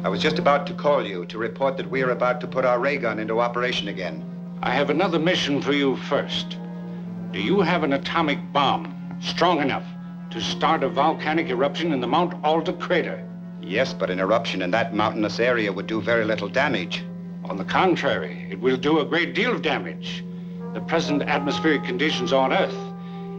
I was just about to call you to report that we are about to put our ray gun into operation again. I have another mission for you first. Do you have an atomic bomb strong enough to start a volcanic eruption in the Mount Alta crater? Yes, but an eruption in that mountainous area would do very little damage. On the contrary, it will do a great deal of damage. The present atmospheric conditions on Earth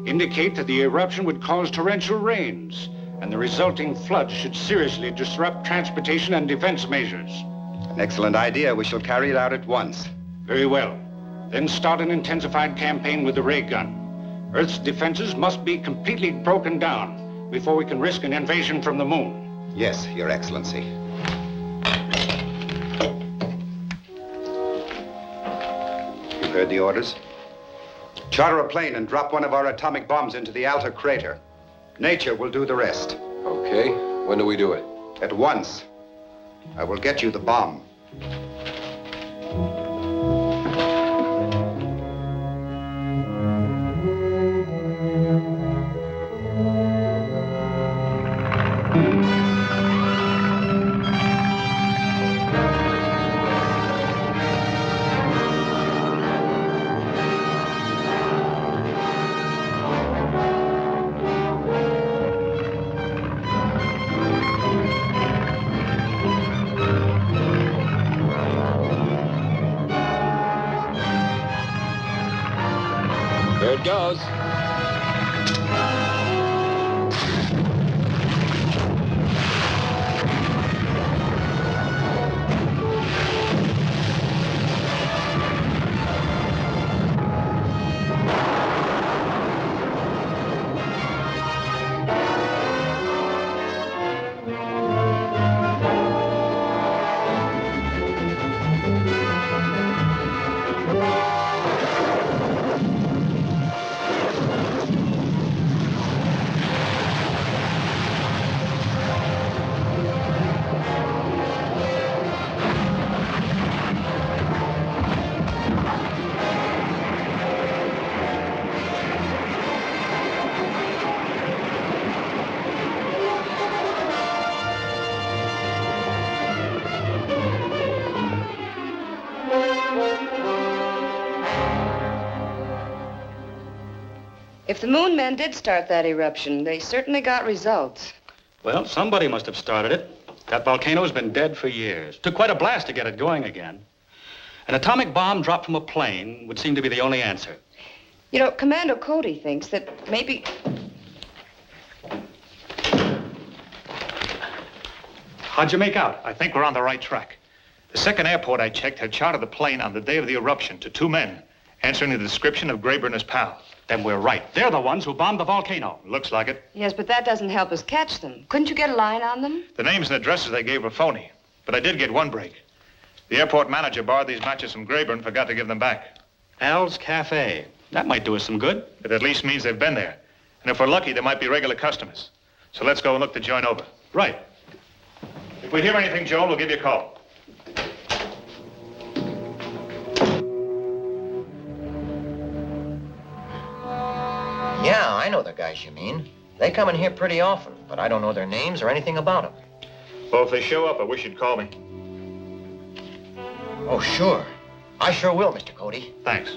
indicate that the eruption would cause torrential rains, and the resulting flood should seriously disrupt transportation and defense measures. An excellent idea. We shall carry it out at once. Very well. Then start an intensified campaign with the ray gun. Earth's defenses must be completely broken down before we can risk an invasion from the moon. Yes, Your Excellency. You've heard the orders. Charter a plane and drop one of our atomic bombs into the Alta crater. Nature will do the rest. Okay. When do we do it? At once. I will get you the bomb. Here it goes. If the moon men did start that eruption, they certainly got results. Well, somebody must have started it. That volcano's been dead for years. Took quite a blast to get it going again. An atomic bomb dropped from a plane would seem to be the only answer. You know, Commando Cody thinks that maybe... How'd you make out? I think we're on the right track. The second airport I checked had chartered the plane on the day of the eruption to 2 men, answering the description of Graber and his pal. Then we're right. They're the ones who bombed the volcano. Looks like it. Yes, but that doesn't help us catch them. Couldn't you get a line on them? The names and addresses they gave were phony, but I did get one break. The airport manager borrowed these matches from Graber and forgot to give them back. Al's Cafe. That might do us some good. It at least means they've been there. And if we're lucky, they might be regular customers. So let's go and look the joint over. Right. If we hear anything, Joan, we'll give you a call. Yeah, I know the guys you mean. They come in here pretty often, but I don't know their names or anything about them. Well, if they show up, I wish you'd call me. Oh, sure. I sure will, Mr. Cody. Thanks.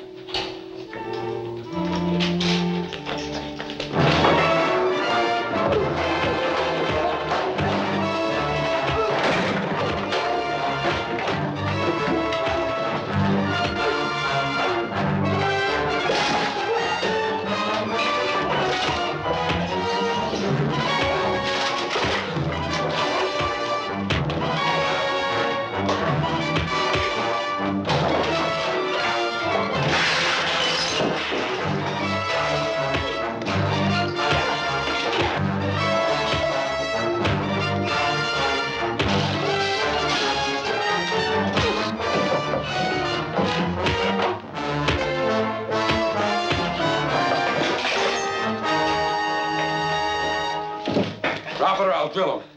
I'll drill him.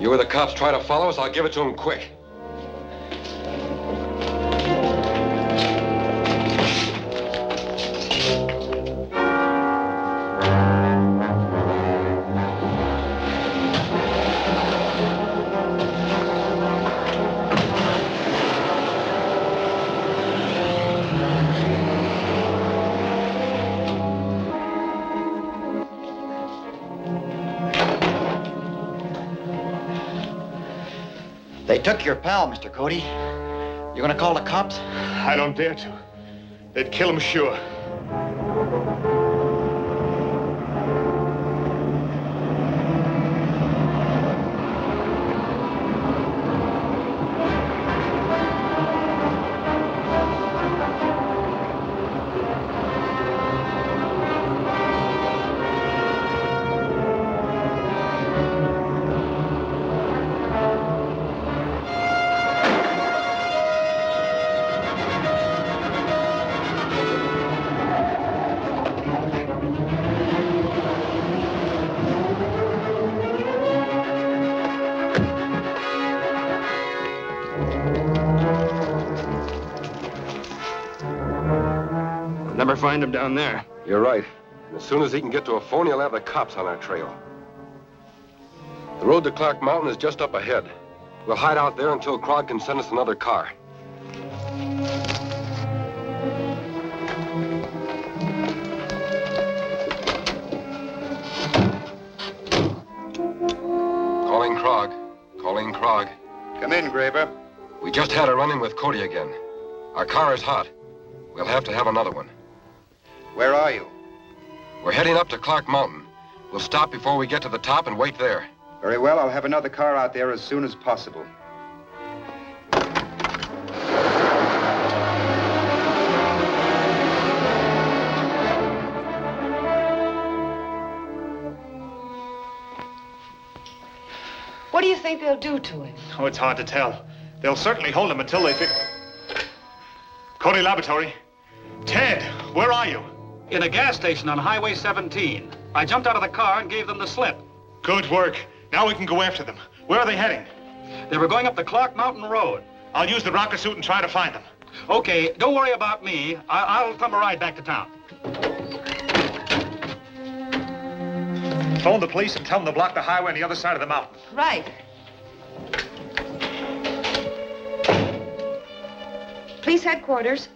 You or the cops try to follow us, I'll give it to them quick. They took your pal, Mr. Cody. You gonna call the cops? I don't dare to. They'd kill him sure. Never find him down there. You're right. And as soon as he can get to a phone, he'll have the cops on our trail. The road to Clark Mountain is just up ahead. We'll hide out there until Krog can send us another car. Calling Krog. Calling Krog. Come in, Graber. We just had a run-in with Cody again. Our car is hot. we'll have to have another one. Where are you? We're heading up to Clark Mountain. We'll stop before we get to the top and wait there. Very well, I'll have another car out there as soon as possible. What do you think they'll do to him? Oh, it's hard to tell. They'll certainly hold him until they fix... Cody Laboratory. Ted, where are you? In a gas station on Highway 17. I jumped out of the car and gave them the slip. Good work. Now we can go after them. Where are they heading? They were going up the Clark Mountain Road. I'll use the rocket suit and try to find them. Okay, don't worry about me. I'll come a ride back to town. Phone the police and tell them to block the highway on the other side of the mountain. Right. Police headquarters.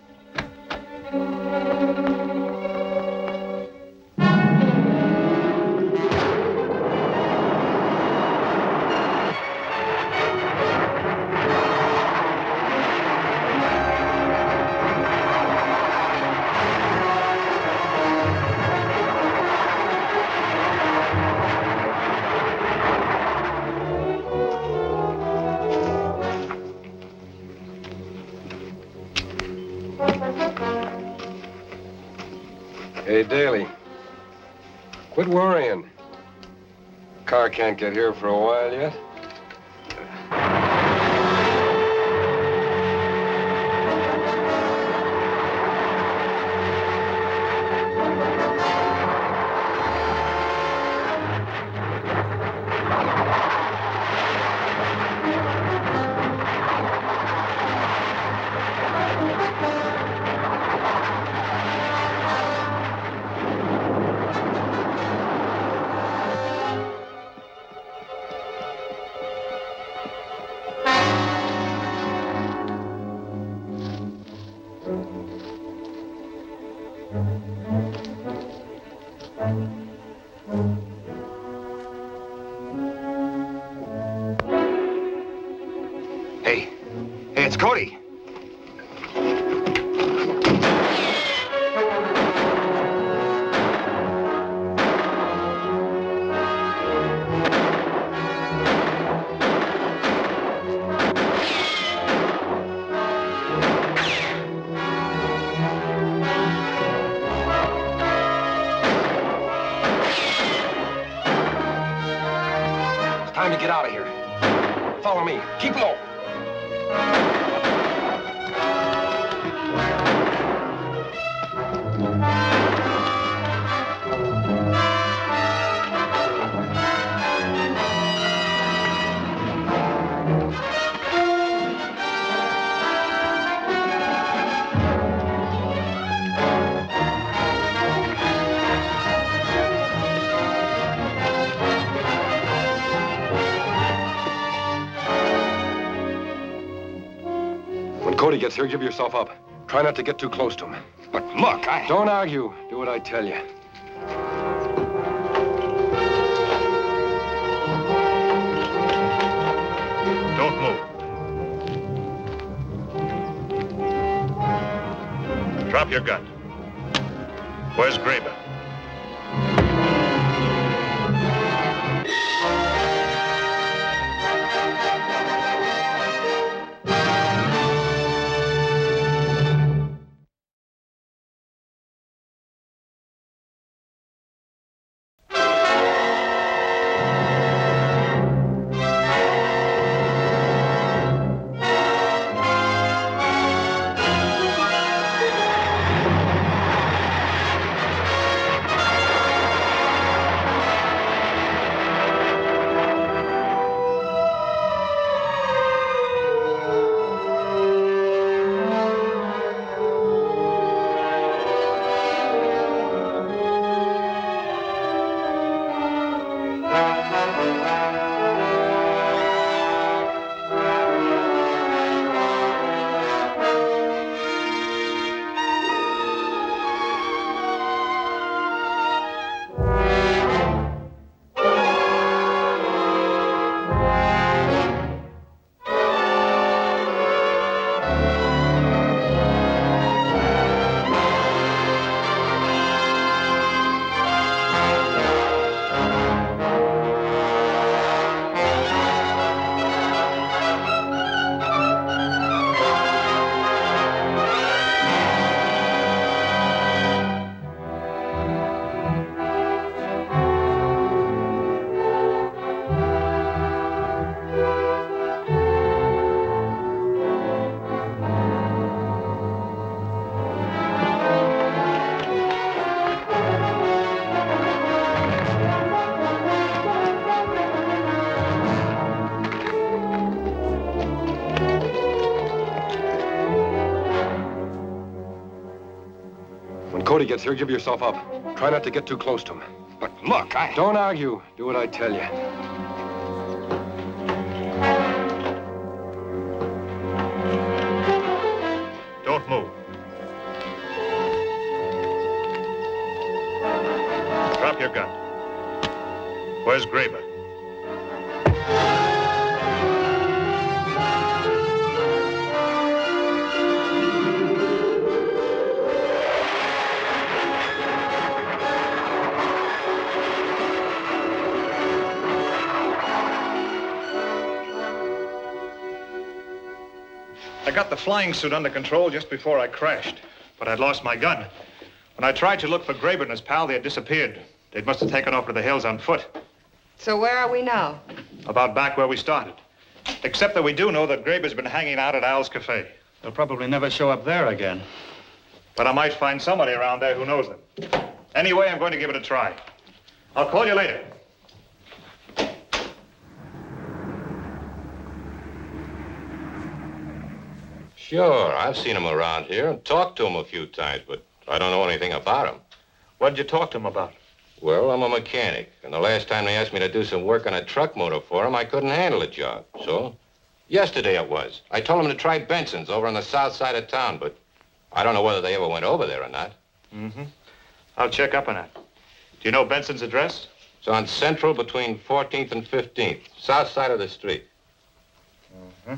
Hey, Daly. Quit worrying. Car can't get here for a while yet. Hey, it's Cody. It's time to get out of here. Follow me. Keep low. When Cody gets here, give yourself up. Try not to get too close to him. But look, Don't argue. Do what I tell you. Don't move. Drop your gun. Where's Graber? Cody gets here, give yourself up. Try not to get too close to him. But look, Don't argue. Do what I tell you. Don't move. Drop your gun. Where's Graber? I got the flying suit under control just before I crashed, but I'd lost my gun. When I tried to look for Graber and his pal, they had disappeared. They must have taken off to the hills on foot. So where are we now? About back where we started. Except that we do know that Graber's been hanging out at Al's Cafe. They'll probably never show up there again. But I might find somebody around there who knows them. Anyway, I'm going to give it a try. I'll call you later. Sure, I've seen him around here and talked to him a few times, but I don't know anything about him. What did you talk to him about? Well, I'm a mechanic, and the last time they asked me to do some work on a truck motor for him, I couldn't handle the job. So, yesterday it was. I told him to try Benson's over on the south side of town, but I don't know whether they ever went over there or not. Mm-hmm. I'll check up on that. Do you know Benson's address? It's on Central between 14th and 15th, south side of the street. Mm-hmm.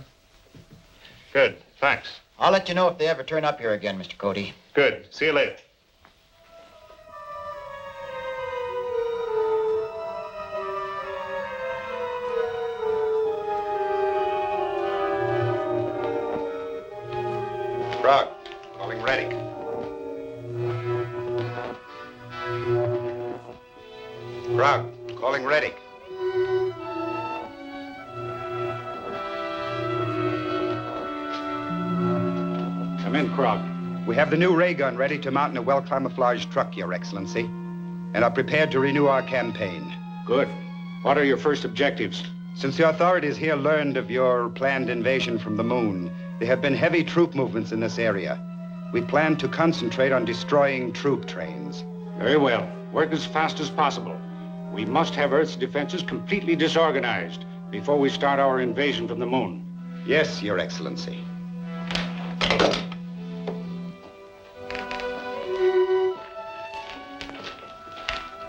Good, thanks. I'll let you know if they ever turn up here again, Mr. Cody. Good. See you later. Frog, calling Retik. Frog, calling Retik. Come in, Krog. We have the new ray gun ready to mount in a well-camouflaged truck, Your Excellency, and are prepared to renew our campaign. Good. What are your first objectives? Since the authorities here learned of your planned invasion from the moon, there have been heavy troop movements in this area. We plan to concentrate on destroying troop trains. Very well. Work as fast as possible. We must have Earth's defenses completely disorganized before we start our invasion from the moon. Yes, Your Excellency.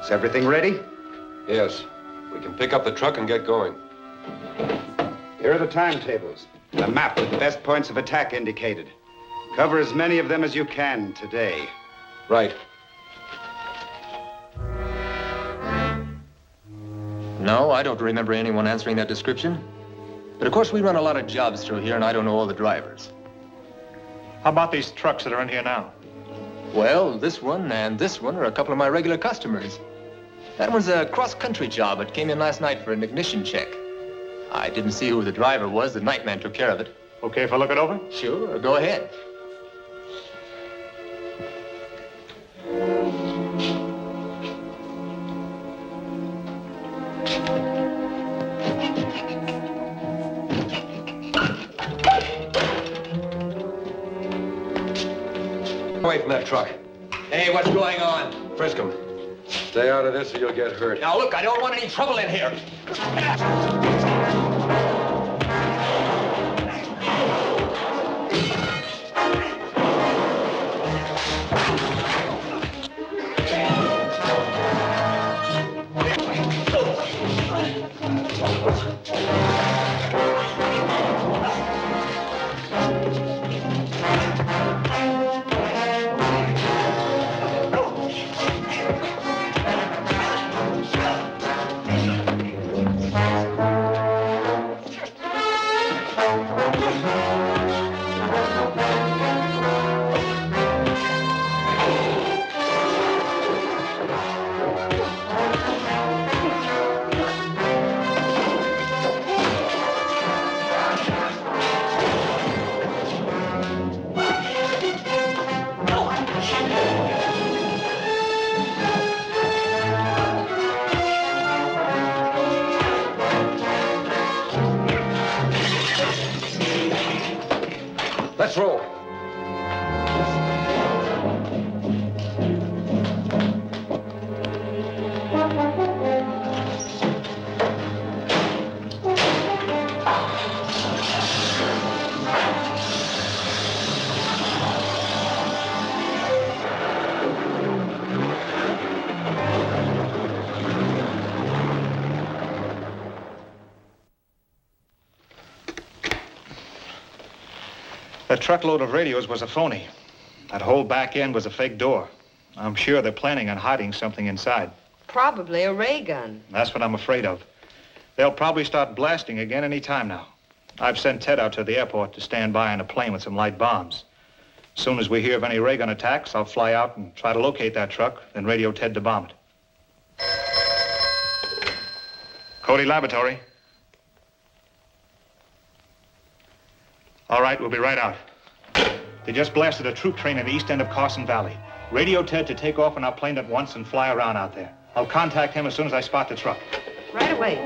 Is everything ready? Yes. We can pick up the truck and get going. Here are the timetables. A map with the best points of attack indicated. Cover as many of them as you can today. Right. No, I don't remember anyone answering that description. But of course, we run a lot of jobs through here, and I don't know all the drivers. How about these trucks that are in here now? Well, this one and this one are a couple of my regular customers. That one's a cross-country job. It came in last night for an ignition check. I didn't see who the driver was. The nightman took care of it. Okay if I look it over? Sure, go ahead. Away from that truck. Hey, what's going on? Frisk him. Stay out of this or you'll get hurt. Now, look, I don't want any trouble in here. That truckload of radios was a phony. That whole back end was a fake door. I'm sure they're planning on hiding something inside. Probably a ray gun. That's what I'm afraid of. They'll probably start blasting again any time now. I've sent Ted out to the airport to stand by on a plane with some light bombs. As soon as we hear of any ray gun attacks, I'll fly out and try to locate that truck, then radio Ted to bomb it. Cody Laboratory. All right, we'll be right out. They just blasted a troop train in the east end of Carson Valley. Radio Ted to take off on our plane at once and fly around out there. I'll contact him as soon as I spot the truck. Right away.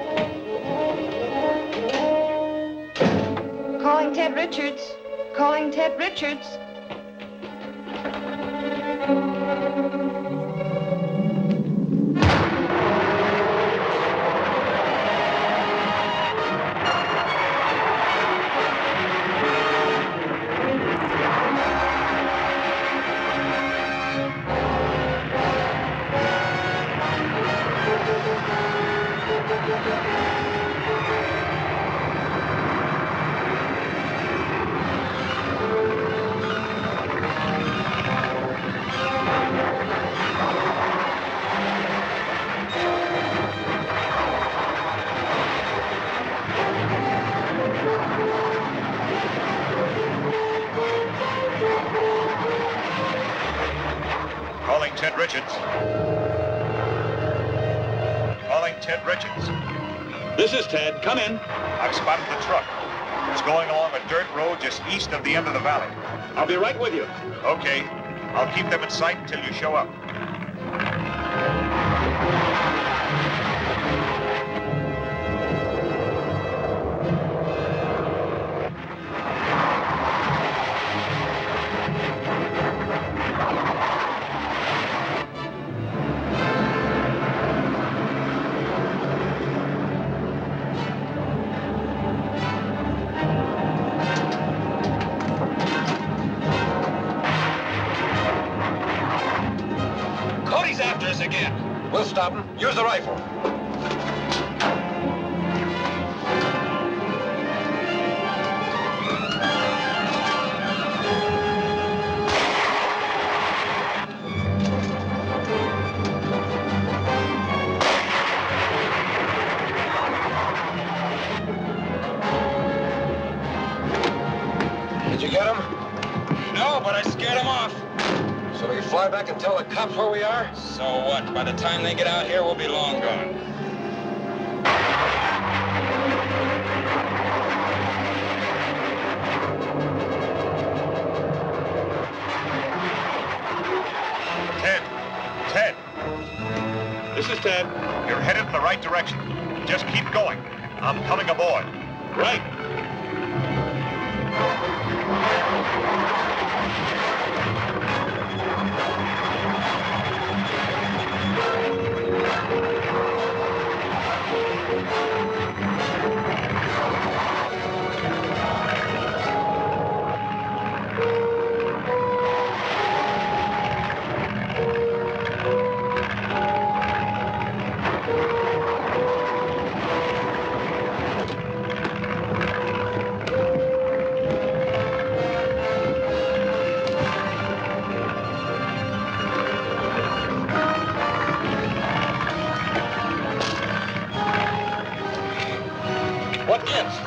Calling Ted Richards. Calling Ted Richards. Ted Richards. Calling Ted Richards. This is Ted. Come in. I've spotted the truck. It's going along a dirt road just east of the end of the valley. I'll be right with you. Okay. I'll keep them in sight until you show up. We'll stop him. Use the rifle. Did you get him? No, but I scared him off. So we fly back and tell the cops where we are? So what? By the time they get out here, we'll be long gone. Ted. This is Ted. You're headed in the right direction. Just keep going. I'm coming aboard. Right.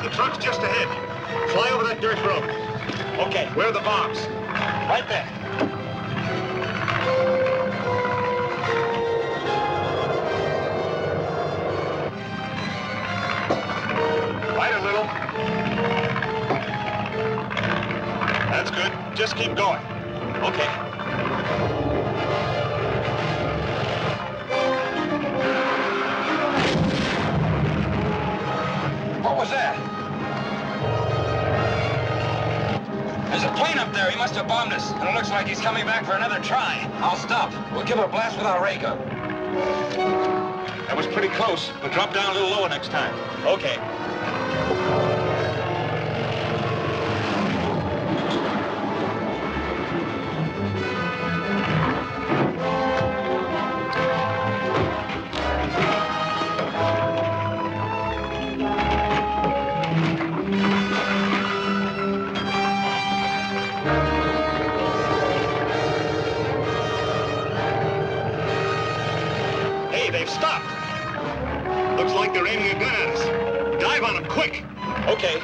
The truck's just ahead. Fly over that dirt road. Okay. Where are the bombs? Right there. Right a little. That's good. Just keep going. Okay. What was that? There's a plane up there. He must have bombed us. And it looks like he's coming back for another try. I'll stop. We'll give it a blast with our ray gun. That was pretty close, but drop down a little lower next time. Okay. They've stopped. Looks like they're aiming a gun at us. Dive on them, quick. Okay.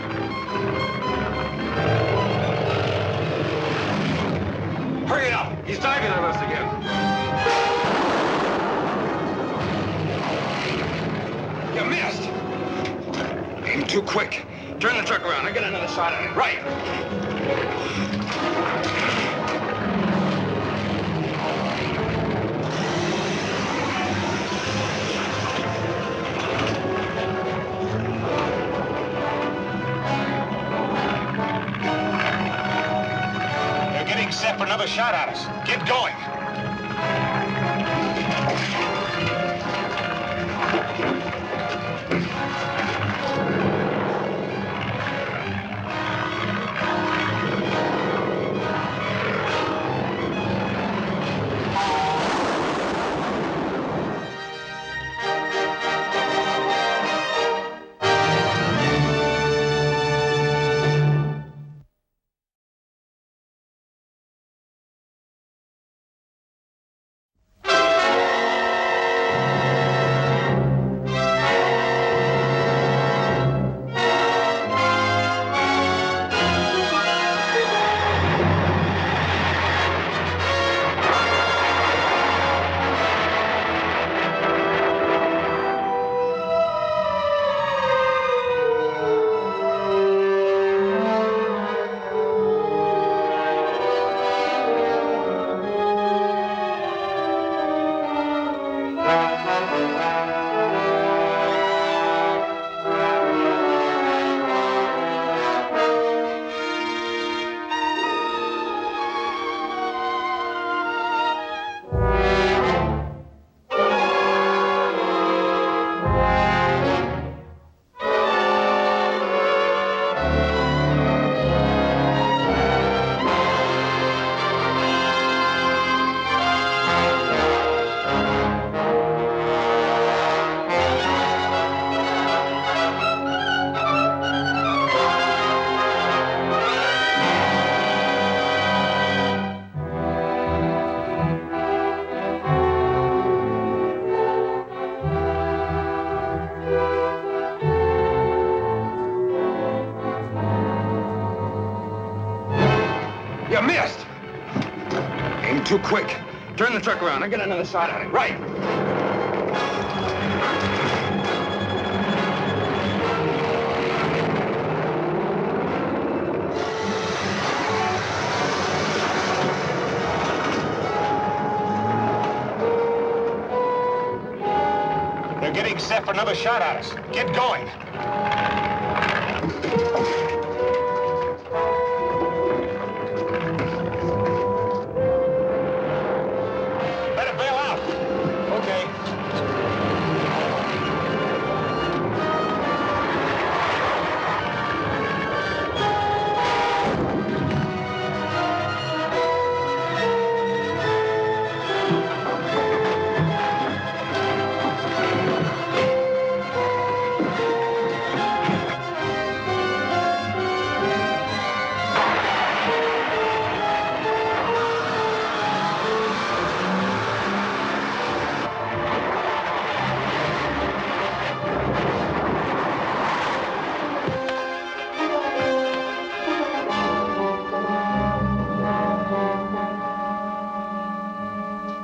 Hurry it up. He's diving on us again. You missed. Aim too quick. Turn the truck around. I get another shot at it. Right. They're getting set for another shot at us. Get going. You missed. Aim too quick. Turn the truck around. I get another shot at it. Right. They're getting set for another shot at us. Get going. Better bail out. Okay.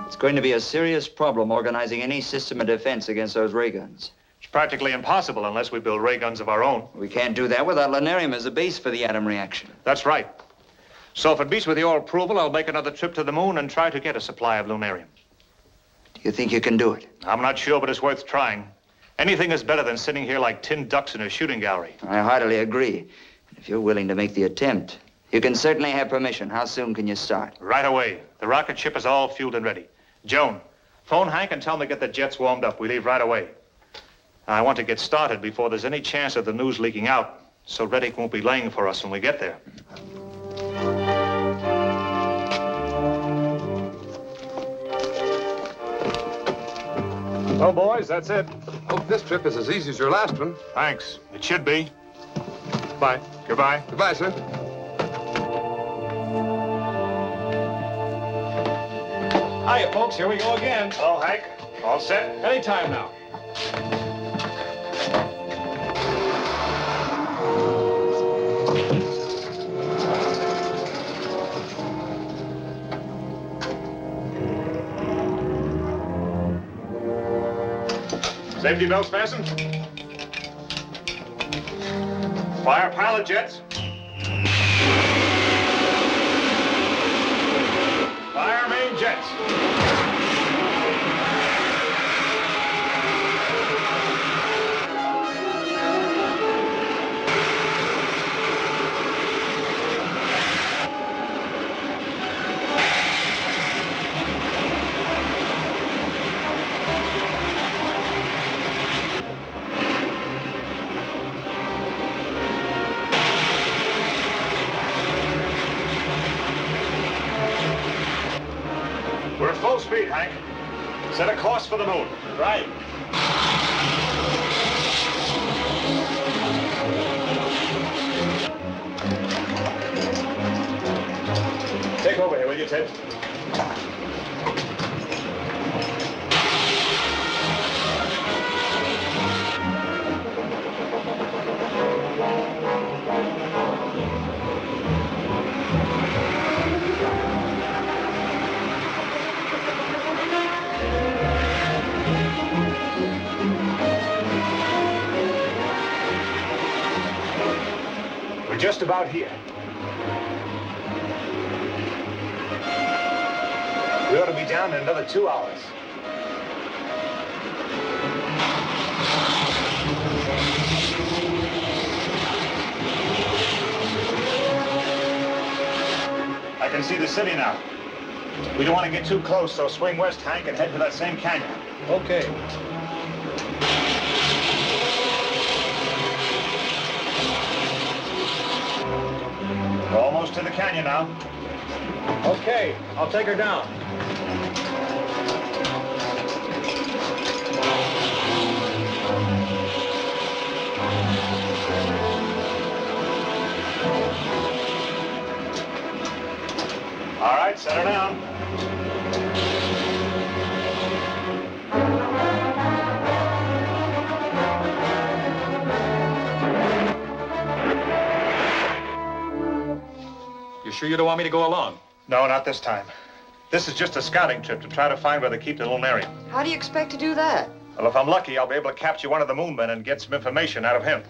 It's going to be a serious problem organizing any system of defense against those ray guns. It's practically impossible unless we build ray guns of our own. We can't do that without lunarium as a base for the atom reaction. That's right. So if it meets with your approval, I'll make another trip to the moon and try to get a supply of lunarium. Do you think you can do it? I'm not sure, but it's worth trying. Anything is better than sitting here like tin ducks in a shooting gallery. I heartily agree. If you're willing to make the attempt, you can certainly have permission. How soon can you start? Right away. The rocket ship is all fueled and ready. Joan, phone Hank and tell him to get the jets warmed up. We leave right away. I want to get started before there's any chance of the news leaking out, so Retik won't be laying for us when we get there. Well, boys, that's it. Hope this trip is as easy as your last one. Thanks. It should be. Bye. Goodbye. Goodbye, sir. Hiya, folks. Here we go again. Hello, Hank. All set? Anytime now. Safety belts fastened. Fire pilot jets. Fire main jets. We're at full speed, Hank. Set a course for the moon. Right. Take over here, will you, Ted? We're just about here. We ought to be down in another 2 hours. I can see the city now. We don't want to get too close, so swing west, Hank, and head for that same canyon. Okay. We're almost to the canyon now. Okay, I'll take her down. All right, set her down. You sure you don't want me to go along? No, not this time. This is just a scouting trip to try to find where they keep the lunarium. How do you expect to do that? Well, if I'm lucky, I'll be able to capture one of the moon men and get some information out of him.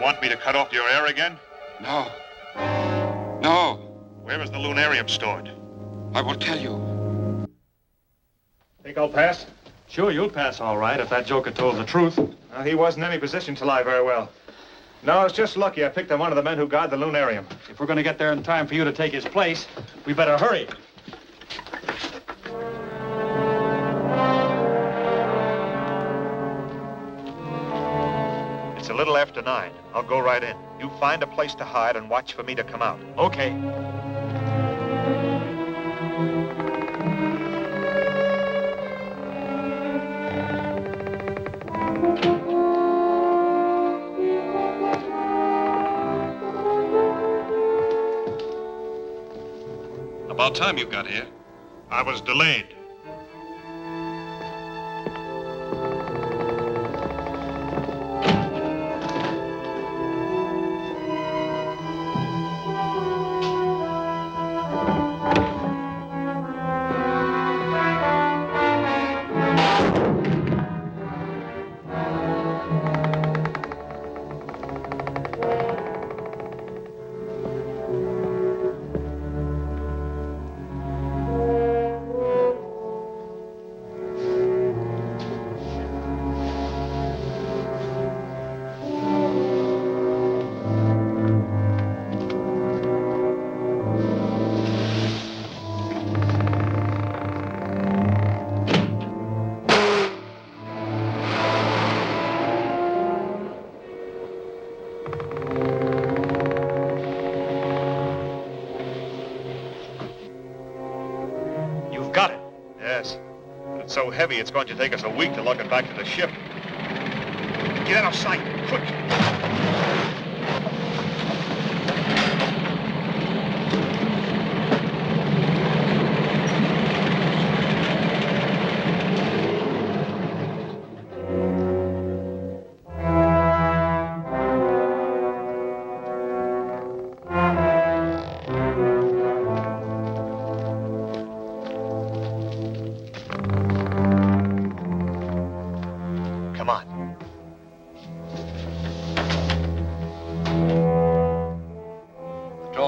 Want me to cut off your air again? No. No. Where is the lunarium stored? I will tell you. Think I'll pass? Sure, you'll pass all right if that joker told the truth. Well, he wasn't in any position to lie very well. No, it's just lucky I picked up one of the men who guard the lunarium. If we're going to get there in time for you to take his place, we better hurry. It's a little after 9. I'll go right in. You find a place to hide and watch for me to come out. Okay. About time you got here. I was delayed. So heavy, it's going to take us a week to lug it back to the ship. Get out of sight, quick!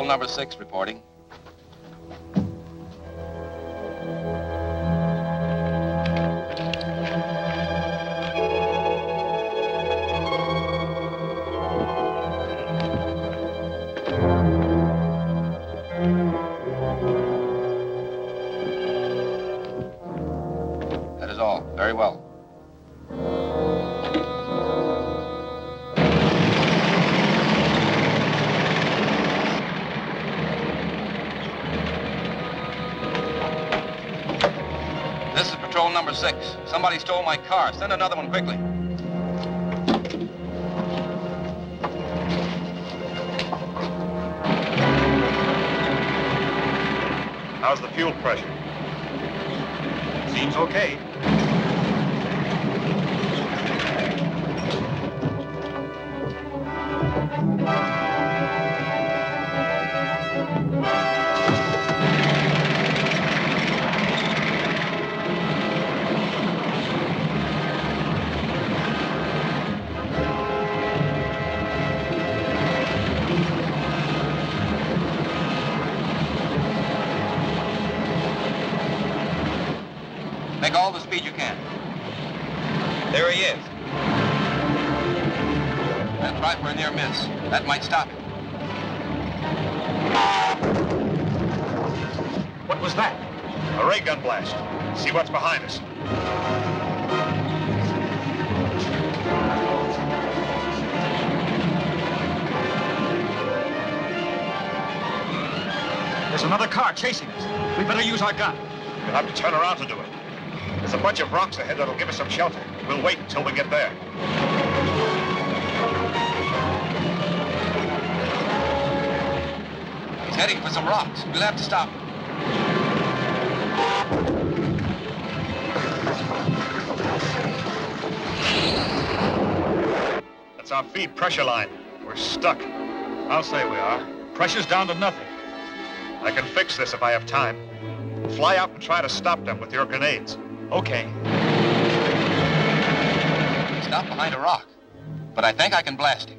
Number 6 reporting. That is all. Very well. Number 6. Somebody stole my car. Send another one quickly. How's the fuel pressure? Seems okay. Make all the speed you can. There he is. And try for a near miss. That might stop him. What was that? A ray gun blast. See what's behind us. There's another car chasing us. We better use our gun. We'll have to turn around to do it. There's a bunch of rocks ahead that'll give us some shelter. We'll wait until we get there. He's heading for some rocks. We'll have to stop him. That's our feed pressure line. We're stuck. I'll say we are. Pressure's down to nothing. I can fix this if I have time. Fly out and try to stop them with your grenades. Okay. Stop behind a rock. But I think I can blast him.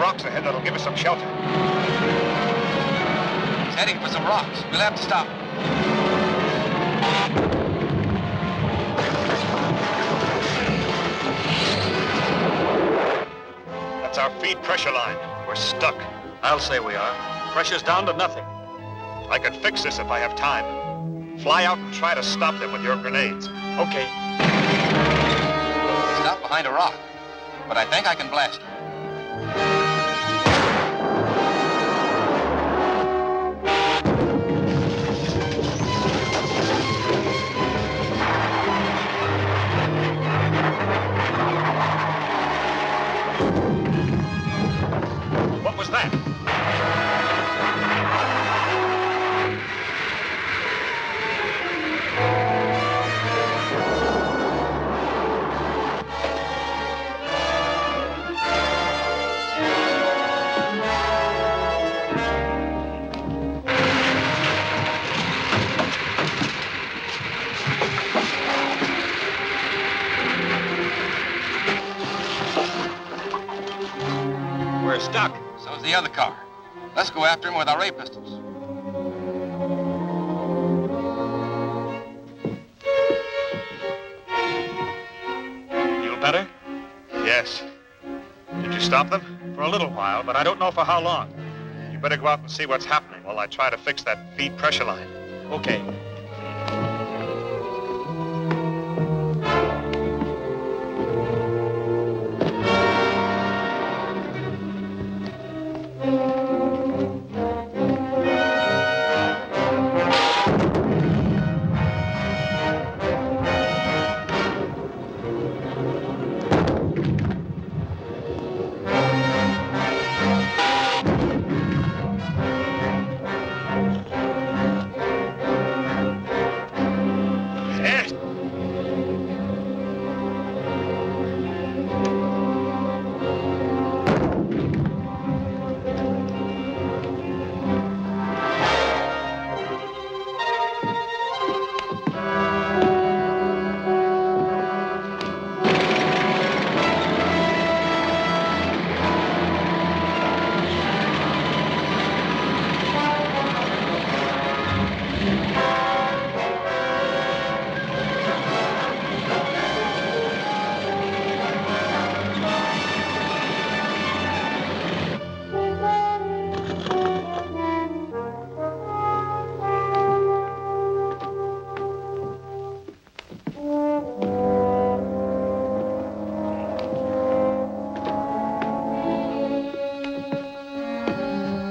rocks ahead that'll give us some shelter. He's heading for some rocks. We'll have to stop him. That's our feed pressure line. We're stuck. I'll say we are. Pressure's down to nothing. I can fix this if I have time. Fly out and try to stop them with your grenades. Okay. Stop behind a rock, but I think I can blast him. What was that? We're stuck. So's the other car. Let's go after him with our ray pistols. Feel better? Yes. Did you stop them? For a little while, but I don't know for how long. You better go out and see what's happening while I try to fix that feed pressure line. Okay.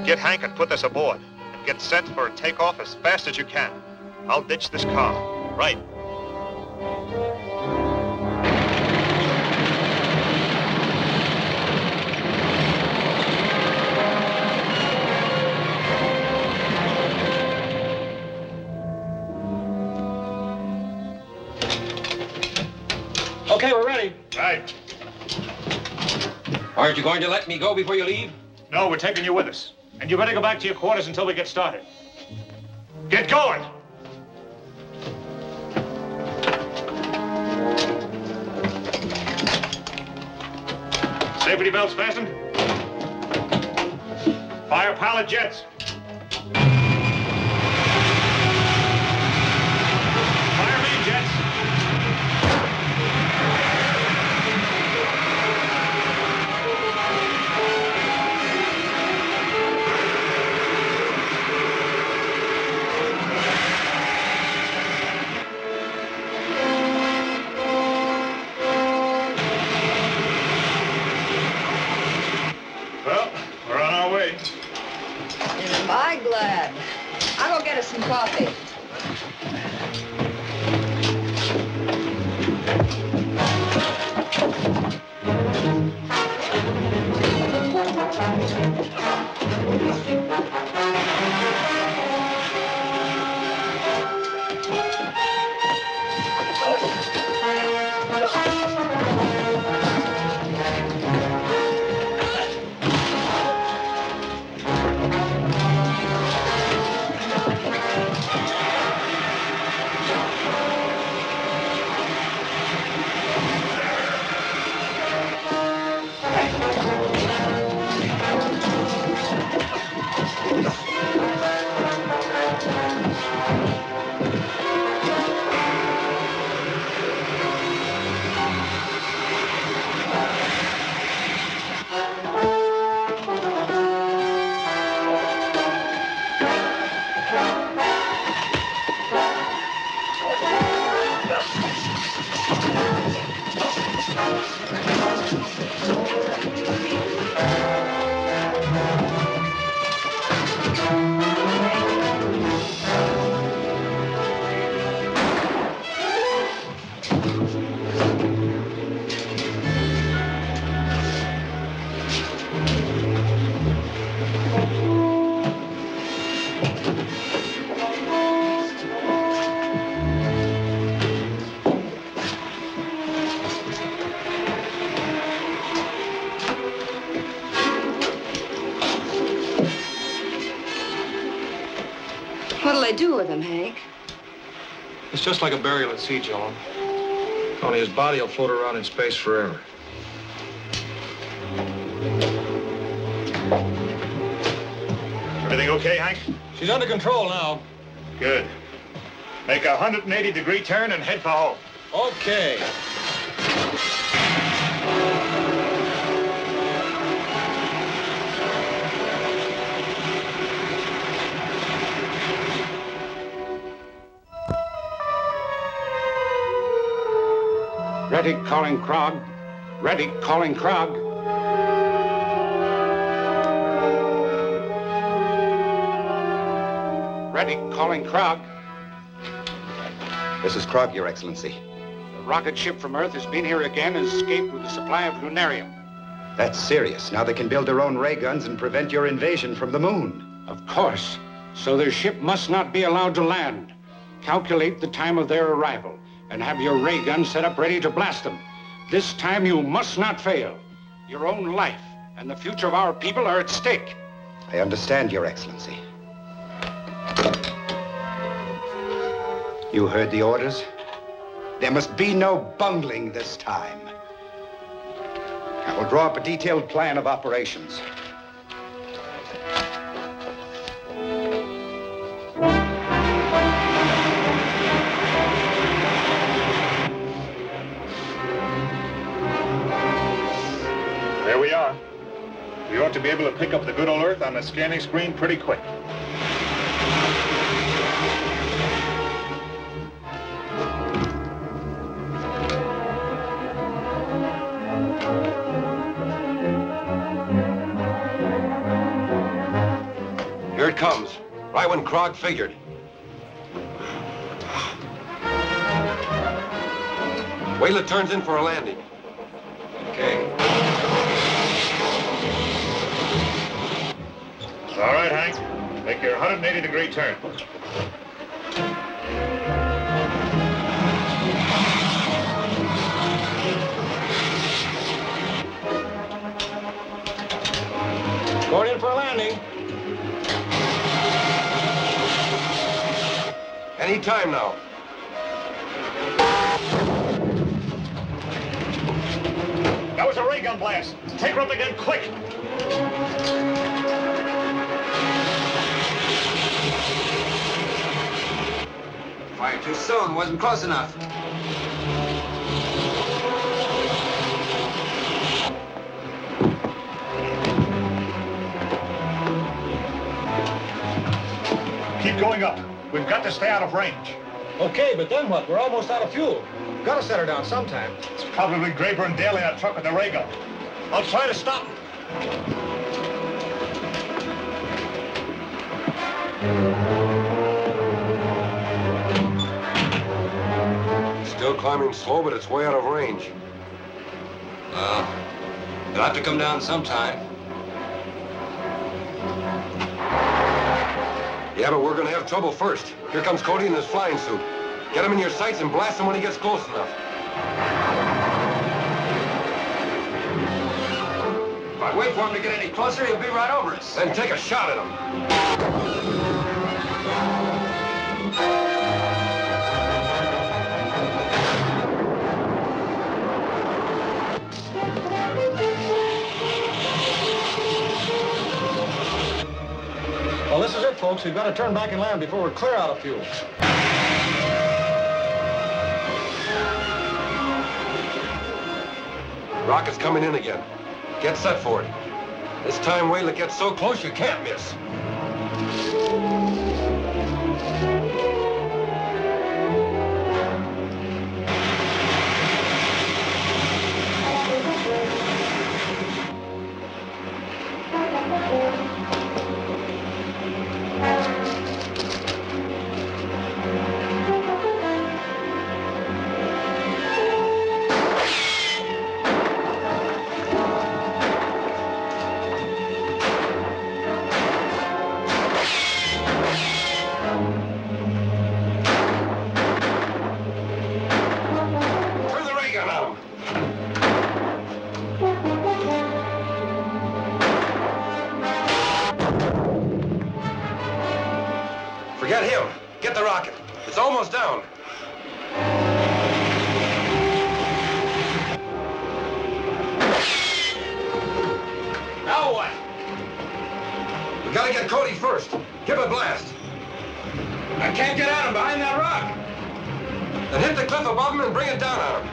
Get Hank and put this aboard. And get set for a takeoff as fast as you can. I'll ditch this car. Right. Okay, we're ready. Right. Aren't you going to let me go before you leave? No, we're taking you with us. And you better go back to your quarters until we get started. Get going! Safety belts fastened? Fire pilot jets. Fire main jets. Well, we're on our way. Am I glad? I'll go get us some coffee. What'll they do with him, Hank? It's just like a burial at sea, Joan. Only his body will float around in space forever. Everything okay, Hank? She's under control now. Good. Make a 180-degree turn and head for home. Okay. Retik calling Krog. Retik calling Krog. Retik calling Krog. This is Krog, Your Excellency. The rocket ship from Earth has been here again and escaped with a supply of lunarium. That's serious. Now they can build their own ray guns and prevent your invasion from the moon. Of course. So their ship must not be allowed to land. Calculate the time of their arrival and have your ray gun set up ready to blast them. This time you must not fail. Your own life and the future of our people are at stake. I understand, Your Excellency. You heard the orders? There must be no bungling this time. I will draw up a detailed plan of operations. There we are. We ought to be able to pick up the good old Earth on the scanning screen pretty quick. Here it comes, right when Krog figured. Wait till it turns in for a landing. Okay. All right, Hank. Make your 180-degree turn. Going in for a landing. Any time now. That was a ray gun blast. Take her up again, quick. Fired too soon, wasn't close enough. Keep going up. We've got to stay out of range. Okay, but then what? We're almost out of fuel. Gotta set her down sometime. It's probably Graber and Daly in that truck with the ray gun. I'll try to stop them. Still climbing slow, but it's way out of range. Well, you'll have to come down sometime. Yeah, but we're gonna have trouble first. Here comes Cody in his flying suit. Get him in your sights and blast him when he gets close enough. If I wait for him to get any closer, he'll be right over us. Then take a shot at him. Well, this is it, folks. We've got to turn back and land before we're clear out of fuel. Rocket's coming in again. Get set for it. This time, wait till it gets so close you can't miss. Get the rocket. It's almost down. Now what? We gotta get Cody first. Give a blast. I can't get at him behind that rock. Then hit the cliff above him and bring it down on him.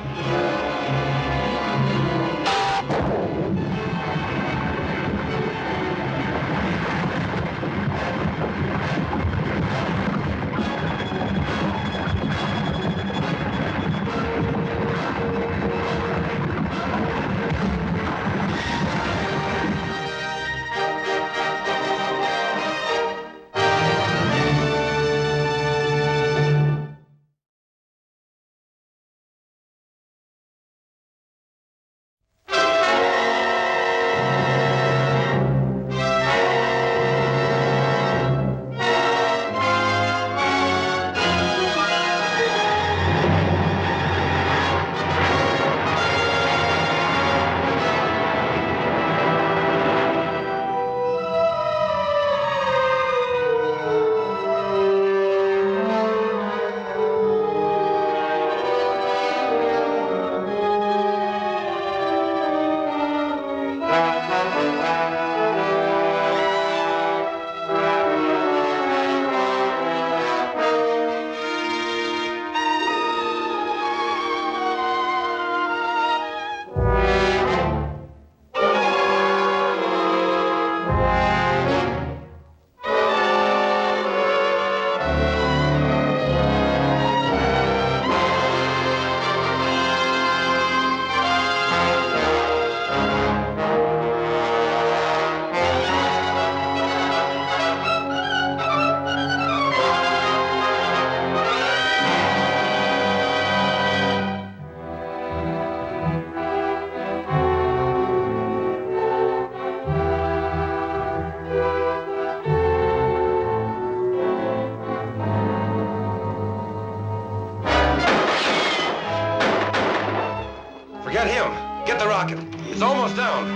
Forget him. Get the rocket. It's almost down.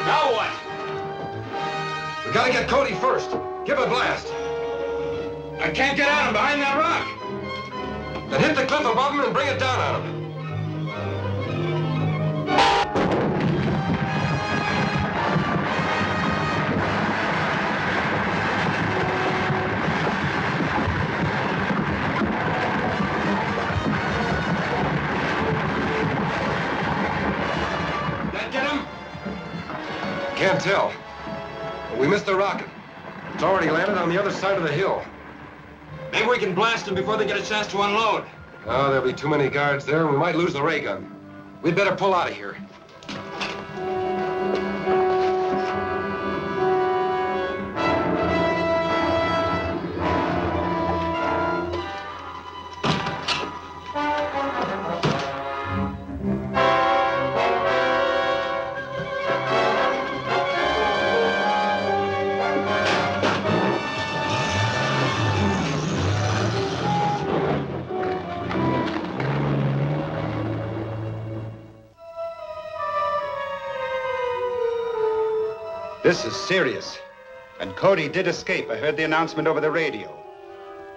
Now what? We gotta get Cody first. Give a blast. I can't get at him behind that rock. Then hit the cliff above him and bring it down on him. Can't tell. But we missed the rocket. It's already landed on the other side of the hill. Maybe we can blast them before they get a chance to unload. Oh, there'll be too many guards there, and we might lose the ray gun. We'd better pull out of here. This is serious. And Cody did escape. I heard the announcement over the radio.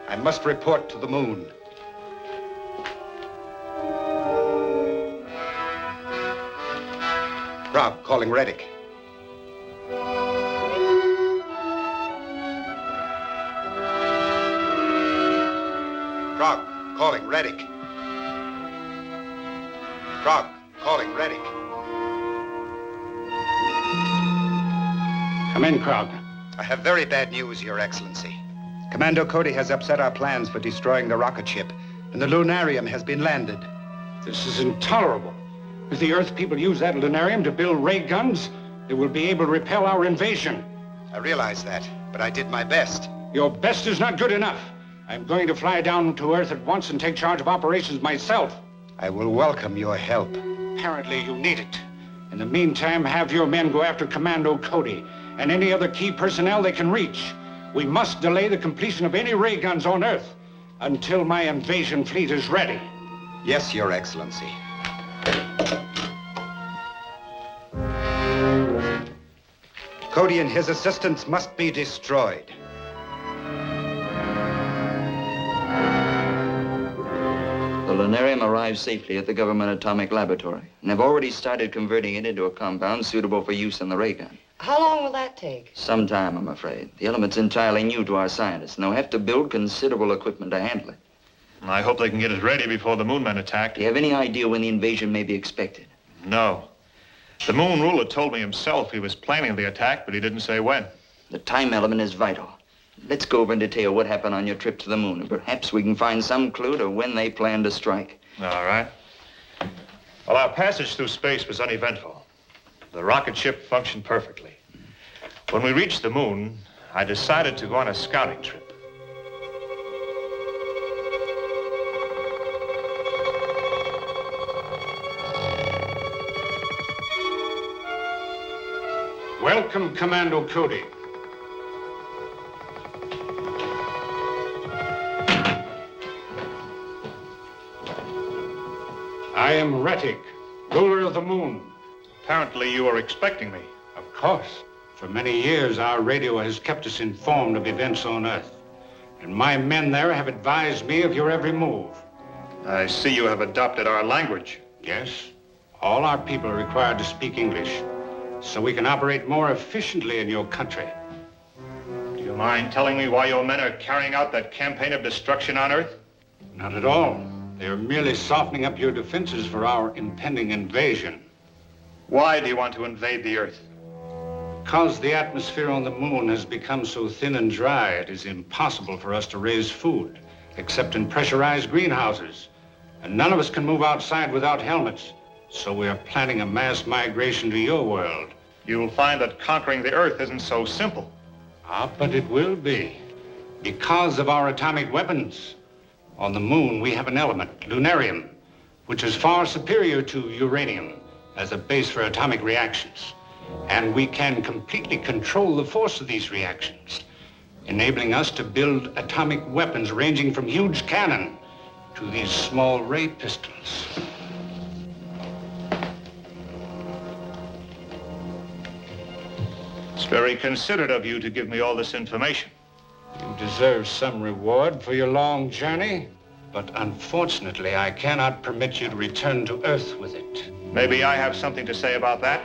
I must report to the moon. Rob, calling Retik. Frog, calling Retik. Frog, calling Retik. Come in, Krog. I have very bad news, Your Excellency. Commando Cody has upset our plans for destroying the rocket ship, and the lunarium has been landed. This is intolerable. If the Earth people use that lunarium to build ray guns, they will be able to repel our invasion. I realize that, but I did my best. Your best is not good enough. I'm going to fly down to Earth at once and take charge of operations myself. I will welcome your help. Apparently you need it. In the meantime, have your men go after Commando Cody and any other key personnel they can reach. We must delay the completion of any ray guns on Earth until my invasion fleet is ready. Yes, Your Excellency. Cody and his assistants must be destroyed. The lunarium arrived safely at the government atomic laboratory, and have already started converting it into a compound suitable for use in the ray gun. How long will that take? Some time, I'm afraid. The element's entirely new to our scientists, and they'll have to build considerable equipment to handle it. I hope they can get it ready before the moon men attack. Do you have any idea when the invasion may be expected? No. The moon ruler told me himself he was planning the attack, but he didn't say when. The time element is vital. Let's go over in detail what happened on your trip to the moon, and perhaps we can find some clue to when they plan to strike. All right. Well, our passage through space was uneventful. The rocket ship functioned perfectly. When we reached the moon, I decided to go on a scouting trip. Welcome, Commando Cody. I am Retik, ruler of the moon. Apparently you were expecting me. Of course. For many years, our radio has kept us informed of events on Earth. And my men there have advised me of your every move. I see you have adopted our language. Yes. All our people are required to speak English, so we can operate more efficiently in your country. Do you mind telling me why your men are carrying out that campaign of destruction on Earth? Not at all. They are merely softening up your defenses for our impending invasion. Why do you want to invade the Earth? Because the atmosphere on the moon has become so thin and dry, it is impossible for us to raise food, except in pressurized greenhouses. And none of us can move outside without helmets. So we are planning a mass migration to your world. You'll find that conquering the Earth isn't so simple. Ah, but it will be. Because of our atomic weapons. On the moon, we have an element, lunarium, which is far superior to uranium as a base for atomic reactions. And we can completely control the force of these reactions, enabling us to build atomic weapons ranging from huge cannon to these small ray pistols. It's very considerate of you to give me all this information. You deserve some reward for your long journey, but unfortunately, I cannot permit you to return to Earth with it. Maybe I have something to say about that.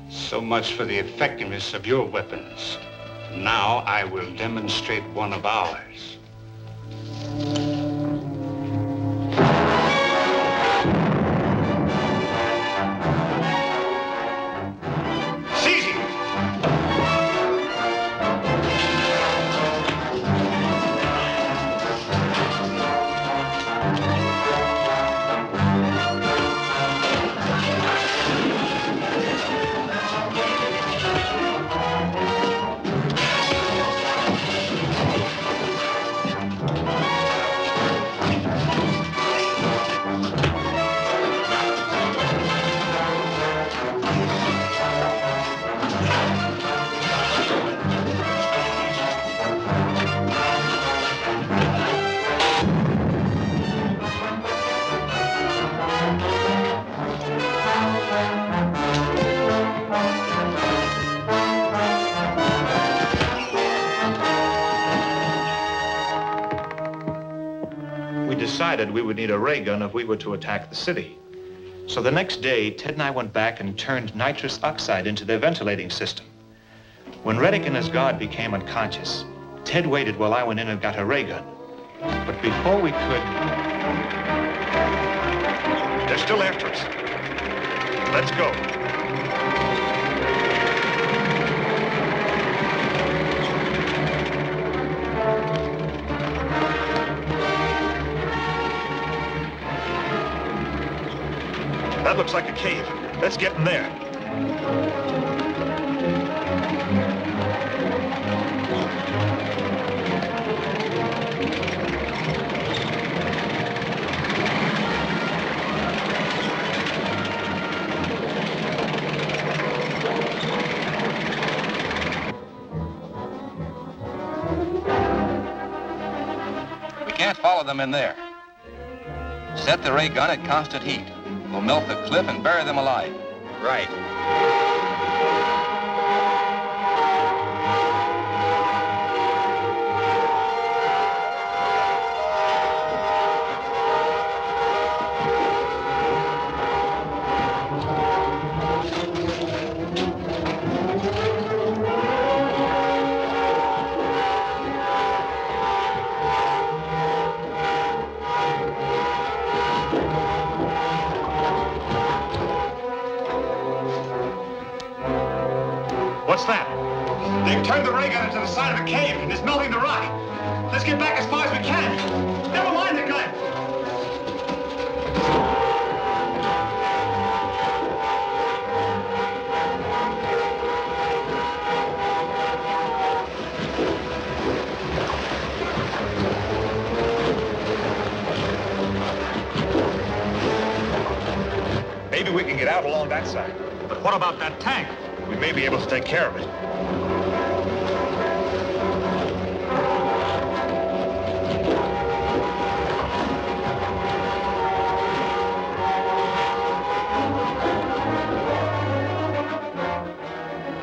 So much for the effectiveness of your weapons. Now I will demonstrate one of ours. Decided we would need a ray gun if we were to attack the city. So the next day, Ted and I went back and turned nitrous oxide into their ventilating system. When Retik and his guard became unconscious, Ted waited while I went in and got a ray gun. But before we could... They're still after us. Let's go. That looks like a cave. Let's get in there. We can't follow them in there. Set the ray gun at constant heat. We'll melt the cliff and bury them alive. Right. What's that? They've turned the ray gun into the side of a cave and it's melting the rock. Let's get back as far as we can. Never mind the gun. Maybe we can get out along that side. But what about that tank? We may be able to take care of it.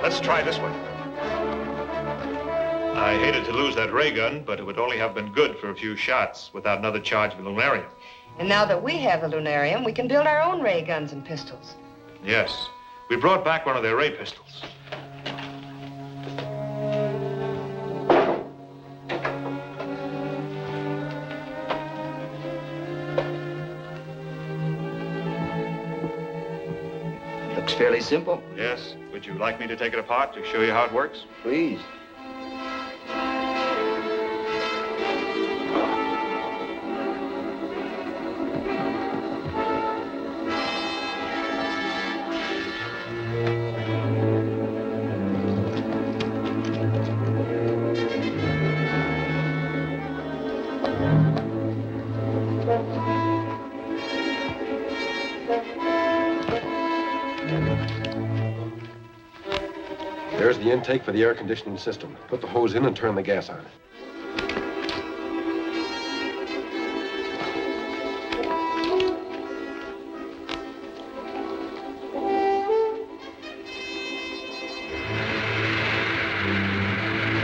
Let's try this way. I hated to lose that ray gun, but it would only have been good for a few shots without another charge of lunarium. And now that we have the lunarium, we can build our own ray guns and pistols. Yes. We brought back one of their ray pistols. Looks fairly simple. Yes. Would you like me to take it apart to show you how it works? Please. There's the intake for the air conditioning system. Put the hose in and turn the gas on.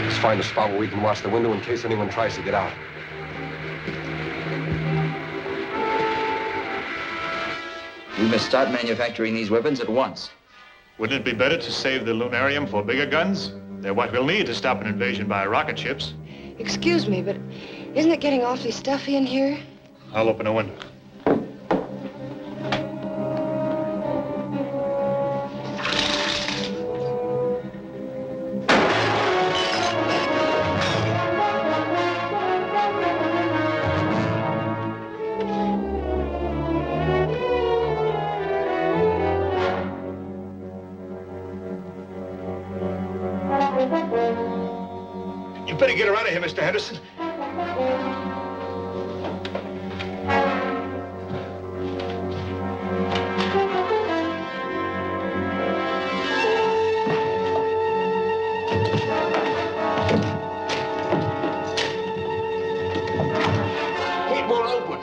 Let's find a spot where we can watch the window in case anyone tries to get out. We must start manufacturing these weapons at once. Wouldn't it be better to save the lunarium for bigger guns? They're what we'll need to stop an invasion by rocket ships. Excuse me, but isn't it getting awfully stuffy in here? I'll open a window. You better get her out of here, Mr. Henderson. It won't open.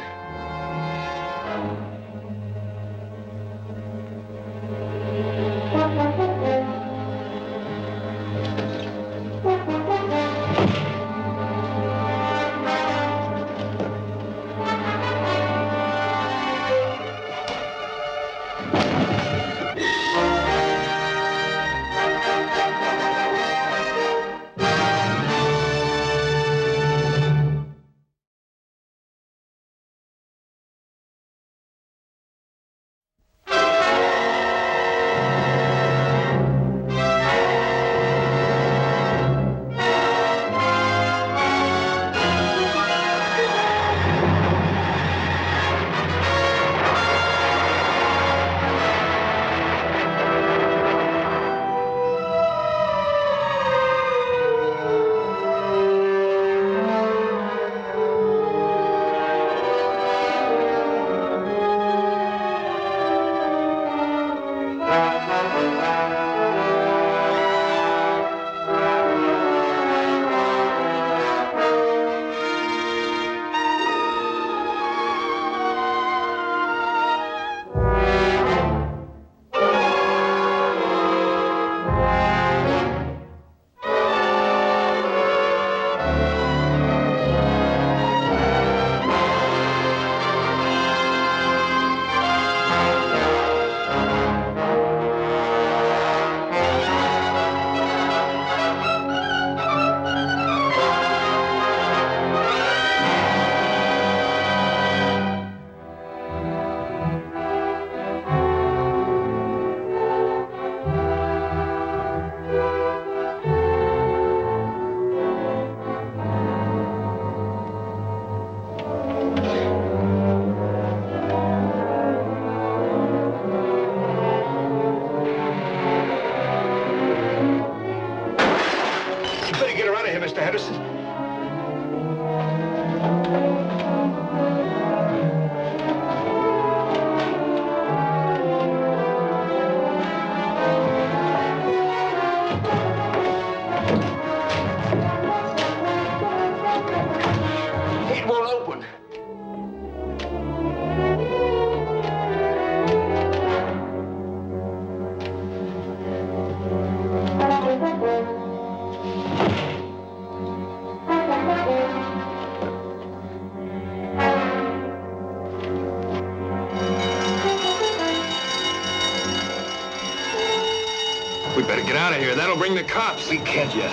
better get out of here. That'll bring the cops. We can't yet.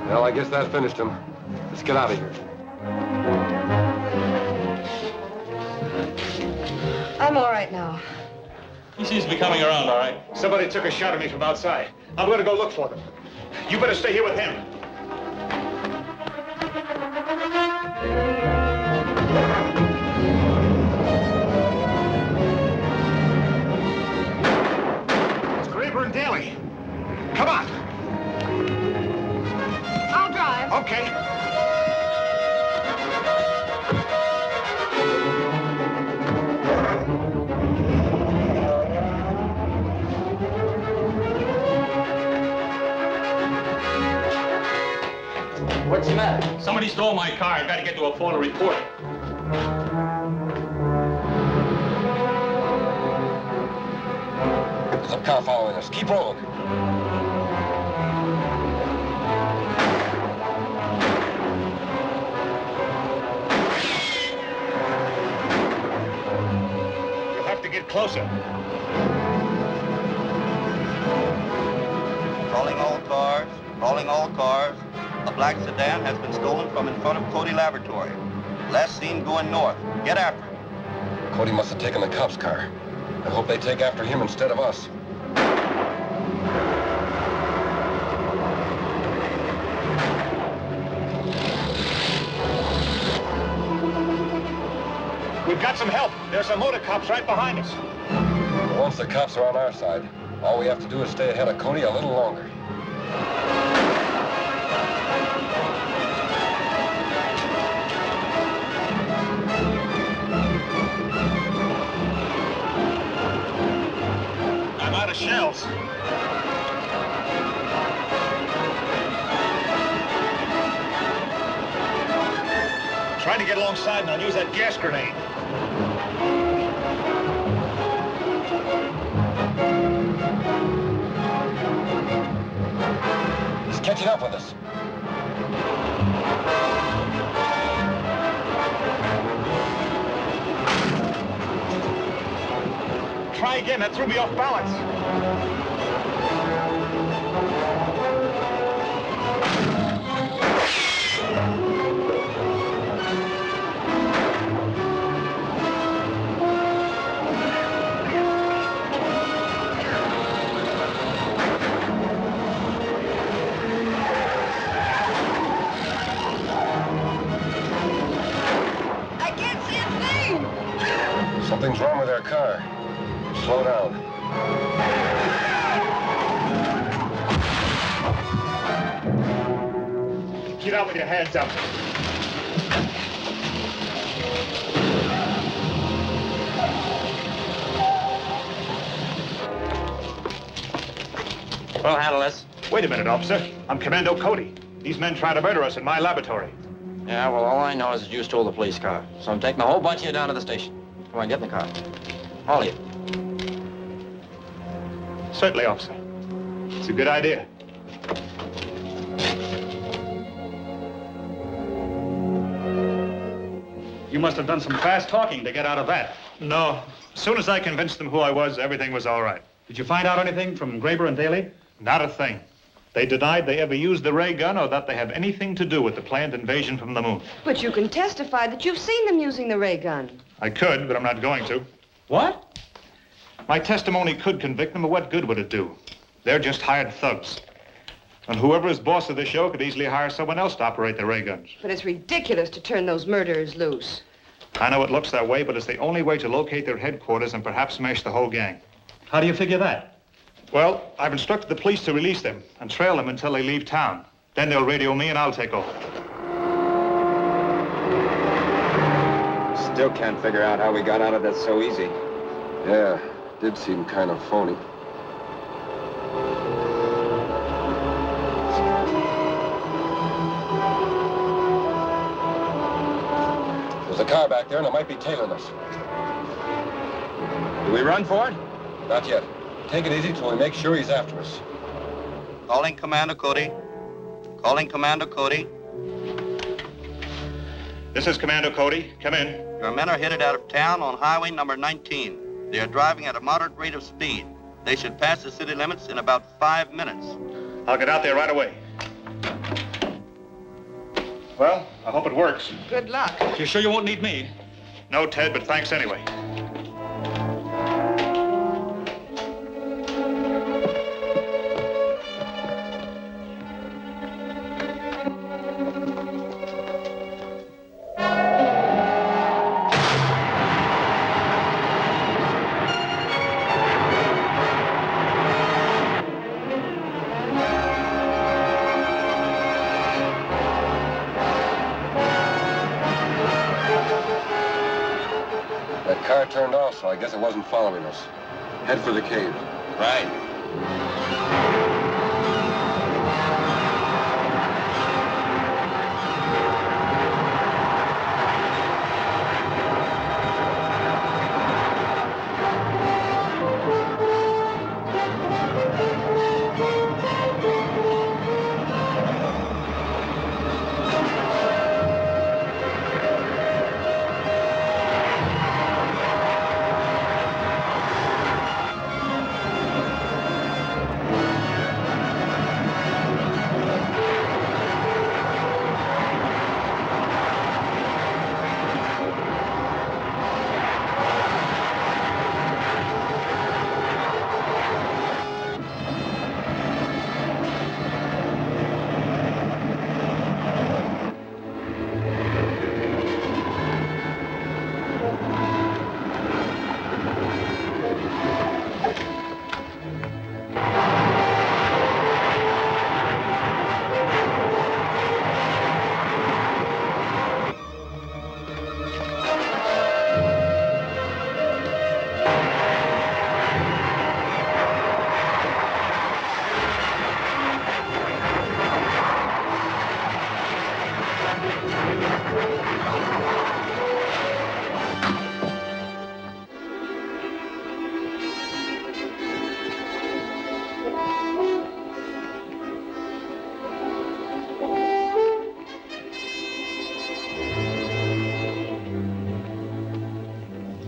Well, I guess that finished him. Let's get out of here. I'm all right now. He seems to be coming around, all right. Somebody took a shot at me from outside. I'm going to go look for them. You better stay here with him. It's Graber and Daly. Come on. I'll drive. Okay. What's the matter? Somebody stole my car. I've got to get to a phone to report it. There's a car following us. Keep rolling. You'll have to get closer. Calling all cars. Calling all cars. A black sedan has been stolen from in front of Cody Laboratory. Last seen going north. Get after him. Cody must have taken the cops' car. I hope they take after him instead of us. We've got some help. There's some motor cops right behind us. But once the cops are on our side, all we have to do is stay ahead of Cody a little longer. I'm out of shells. Trying to get alongside and I'll use that gas grenade. He's catching up with us. Try again. That threw me off balance. I can't see a thing. Something's wrong with our car. Slow down. Get out with your hands up. We'll handle this. Wait a minute, officer. I'm Commando Cody. These men tried to murder us in my laboratory. Yeah, well, all I know is that you stole the police car. So I'm taking a whole bunch of you down to the station. Come on, get in the car. All of you. Certainly, officer. It's a good idea. You must have done some fast talking to get out of that. No. As soon as I convinced them who I was, everything was all right. Did you find out anything from Graber and Daly? Not a thing. They denied they ever used the ray gun or that they have anything to do with the planned invasion from the moon. But you can testify that you've seen them using the ray gun. I could, but I'm not going to. What? My testimony could convict them, but what good would it do? They're just hired thugs. And whoever is boss of the show could easily hire someone else to operate the ray guns. But it's ridiculous to turn those murderers loose. I know it looks that way, but it's the only way to locate their headquarters and perhaps smash the whole gang. How do you figure that? Well, I've instructed the police to release them and trail them until they leave town. Then they'll radio me and I'll take over. Still can't figure out how we got out of that so easy. Yeah, did seem kind of phony. There's a car back there, and it might be tailing us. Do we run for it? Not yet. Take it easy till we make sure he's after us. Calling Commando Cody. Calling Commando Cody. This is Commando Cody. Come in. Your men are headed out of town on highway number 19. They are driving at a moderate rate of speed. They should pass the city limits in about 5 minutes. I'll get out there right away. Well, I hope it works. Good luck. You sure you won't need me? No, Ted, but thanks anyway. Turned off, so I guess it wasn't following us. Head for the cave. Right.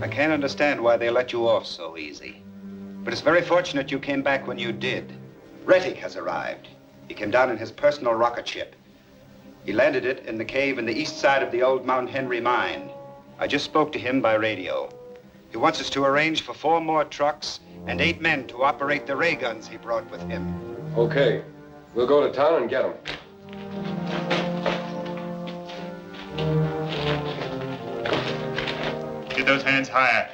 I can't understand why they let you off so easy. But it's very fortunate you came back when you did. Retik has arrived. He came down in his personal rocket ship. He landed it in the cave in the east side of the old Mount Henry mine. I just spoke to him by radio. He wants us to arrange for 4 more trucks and 8 men to operate the ray guns he brought with him. Okay. We'll go to town and get them. Get those hands higher.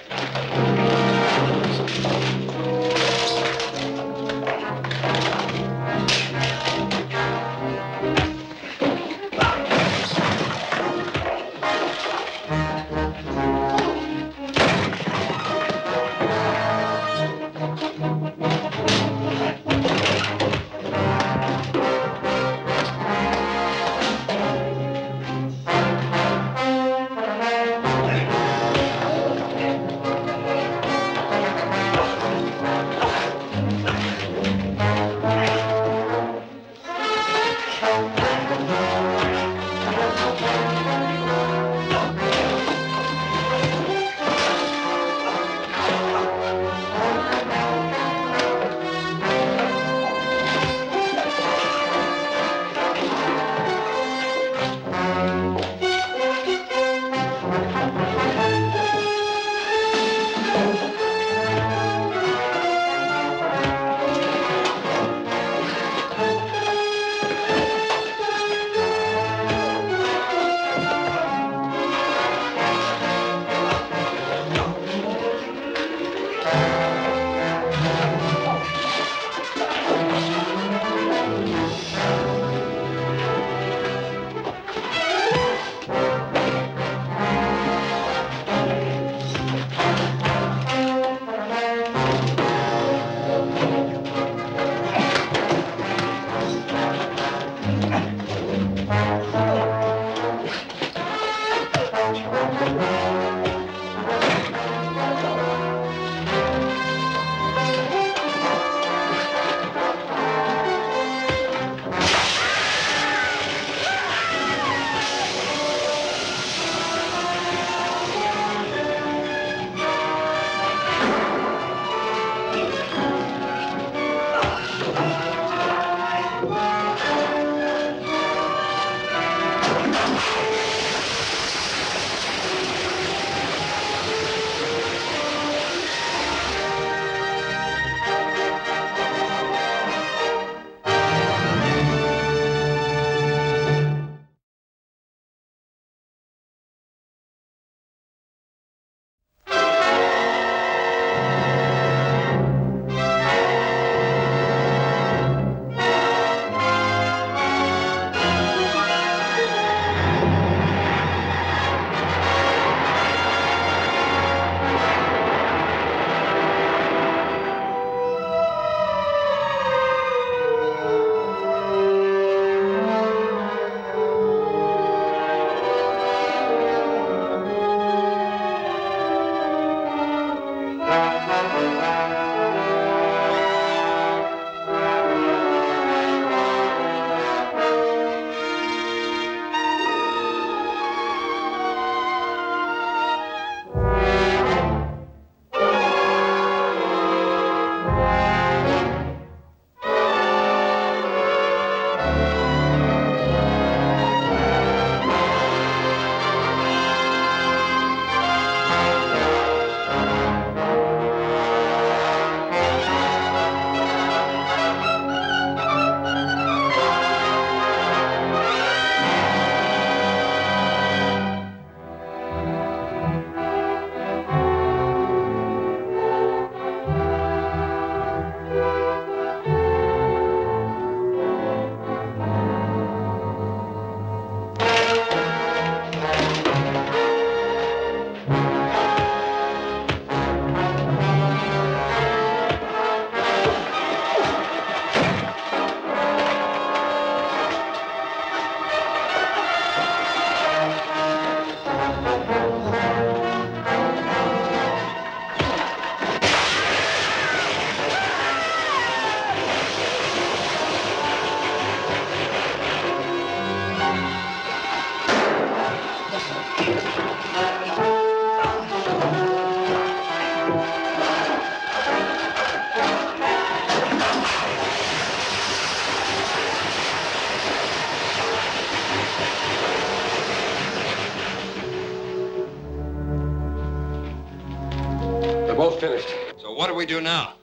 both finished. So what do we do now?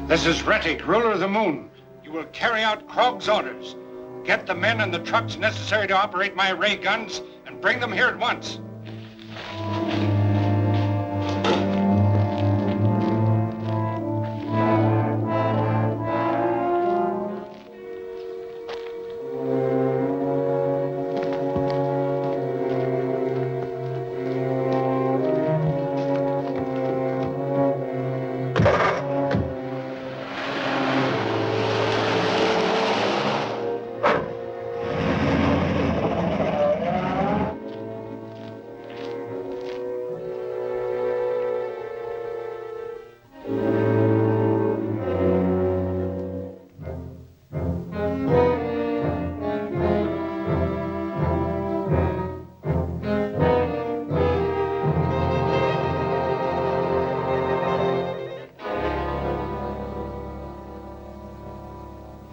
This is Retik, ruler of the moon. You will carry out Krog's orders. Get the men and the trucks necessary to operate my ray guns and bring them here at once.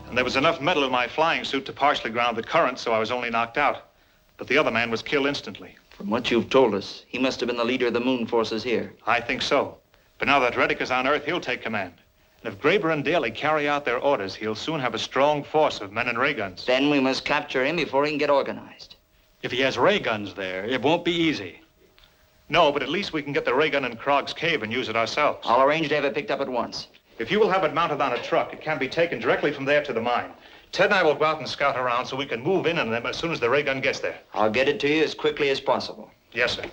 And there was enough metal in my flying suit to partially ground the current, so I was only knocked out. But the other man was killed instantly. From what you've told us, he must have been the leader of the moon forces here. I think so. But now that Retik is on Earth, he'll take command. And if Graber and Daly carry out their orders, he'll soon have a strong force of men and ray guns. Then we must capture him before he can get organized. If he has ray guns there, it won't be easy. No, but at least we can get the ray gun in Krog's cave and use it ourselves. I'll arrange to have it picked up at once. If you will have it mounted on a truck, it can be taken directly from there to the mine. Ted and I will go out and scout around so we can move in on them as soon as the ray gun gets there. I'll get it to you as quickly as possible. Yes, sir.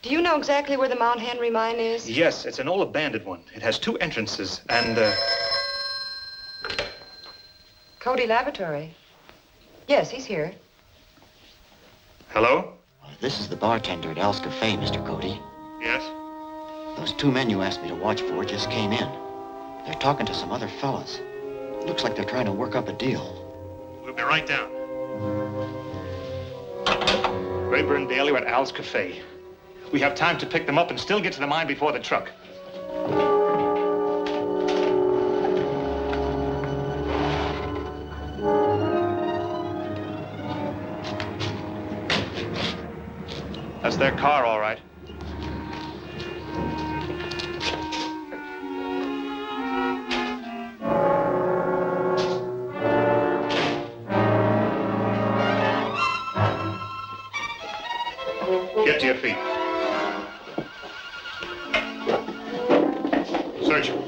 Do you know exactly where the Mount Henry mine is? Yes, it's an old abandoned one. It has 2 entrances and, Cody Laboratory. Yes, he's here. Hello? This is the bartender at Al's Cafe, Mr. Cody. Yes? Those 2 men you asked me to watch for just came in. They're talking to some other fellas. Looks like they're trying to work up a deal. We'll be right down. Graber and Daly are at Al's Cafe. We have time to pick them up and still get to the mine before the truck. That's their car, all right. Get to your feet. Search him.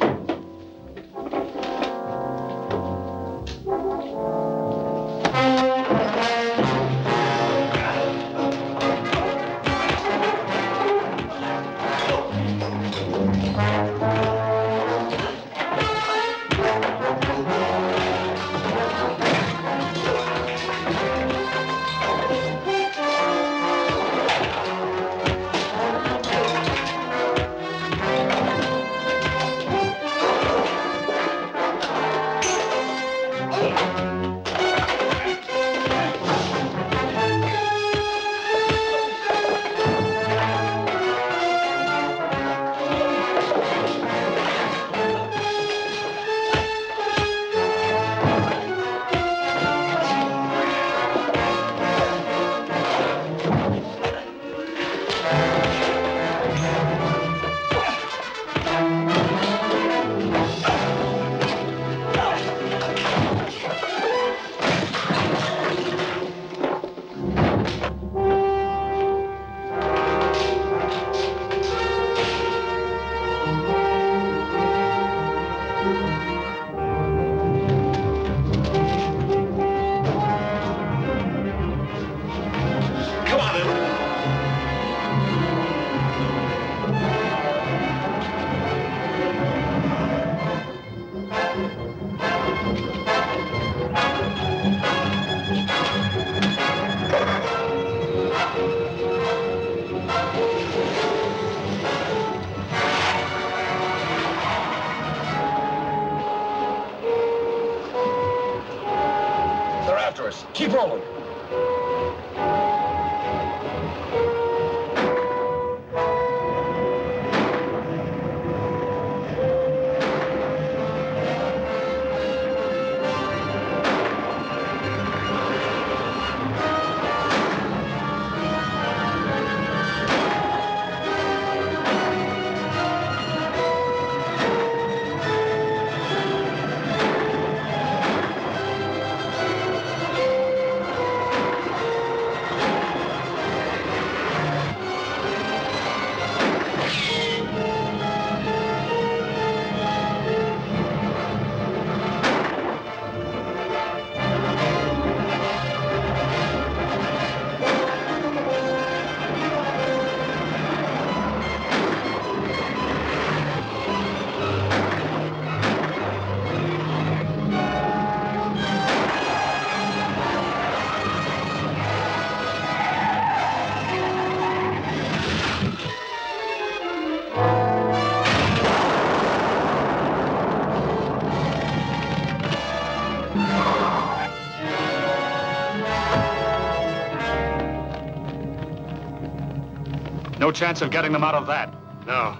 No chance of getting them out of that. No.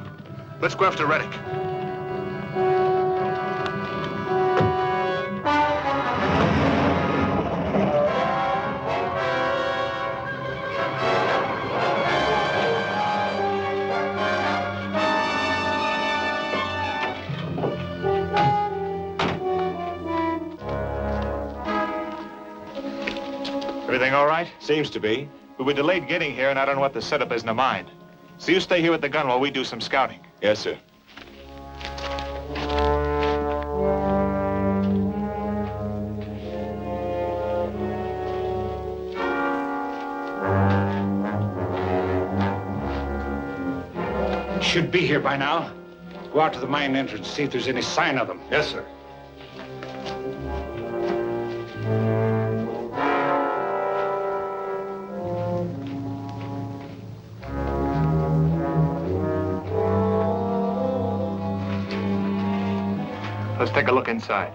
Let's go after Retik. Everything all right? Seems to be. We were delayed getting here, and I don't know what the setup is in the mine. So you stay here with the gun while we do some scouting. Yes, sir. Should be here by now. Go out to the mine entrance, see if there's any sign of them. Yes, sir. Let's take a look inside.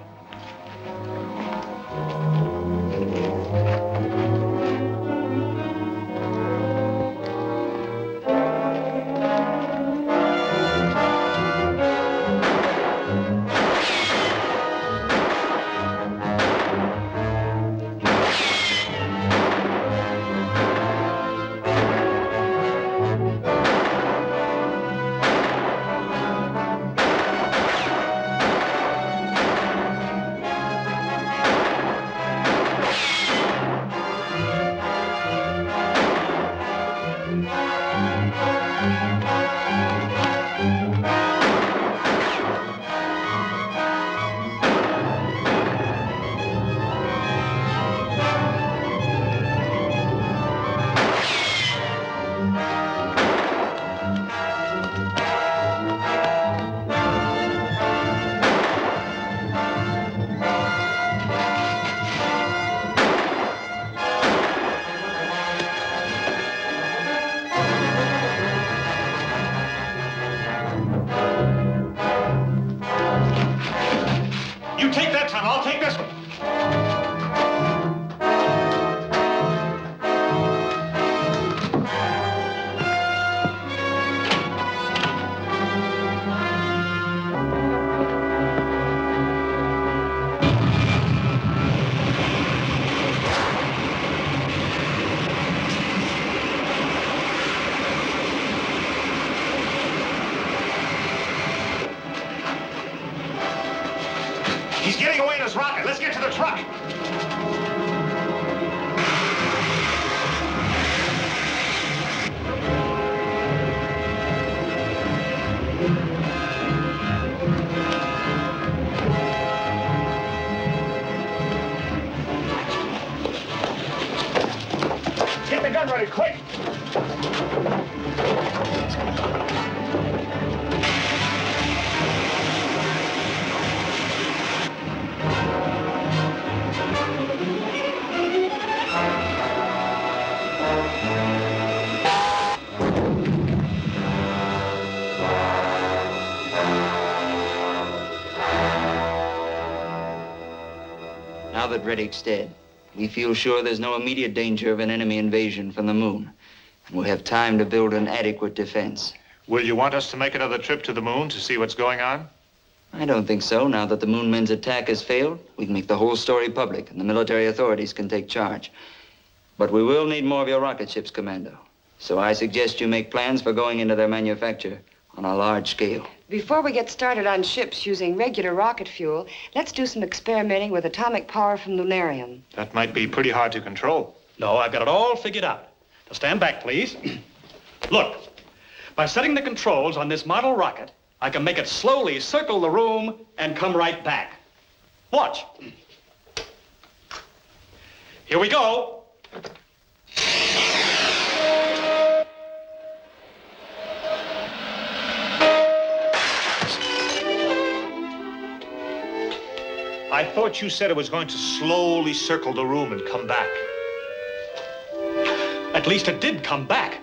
You take that tunnel, I'll take this one. He's getting away in his rocket. Let's get to the truck. Get the gun ready, quick. Now that Retik's dead, we feel sure there's no immediate danger of an enemy invasion from the moon. And we'll have time to build an adequate defense. Will you want us to make another trip to the moon to see what's going on? I don't think so. Now that the moon men's attack has failed, we can make the whole story public, and the military authorities can take charge. But we will need more of your rocket ships, Commando. So I suggest you make plans for going into their manufacture on a large scale. Before we get started on ships using regular rocket fuel, let's do some experimenting with atomic power from lunarium. That might be pretty hard to control. No, I've got it all figured out. Now stand back, please. Look, by setting the controls on this model rocket, I can make it slowly circle the room and come right back. Watch. Here we go. I thought you said it was going to slowly circle the room and come back. At least it did come back.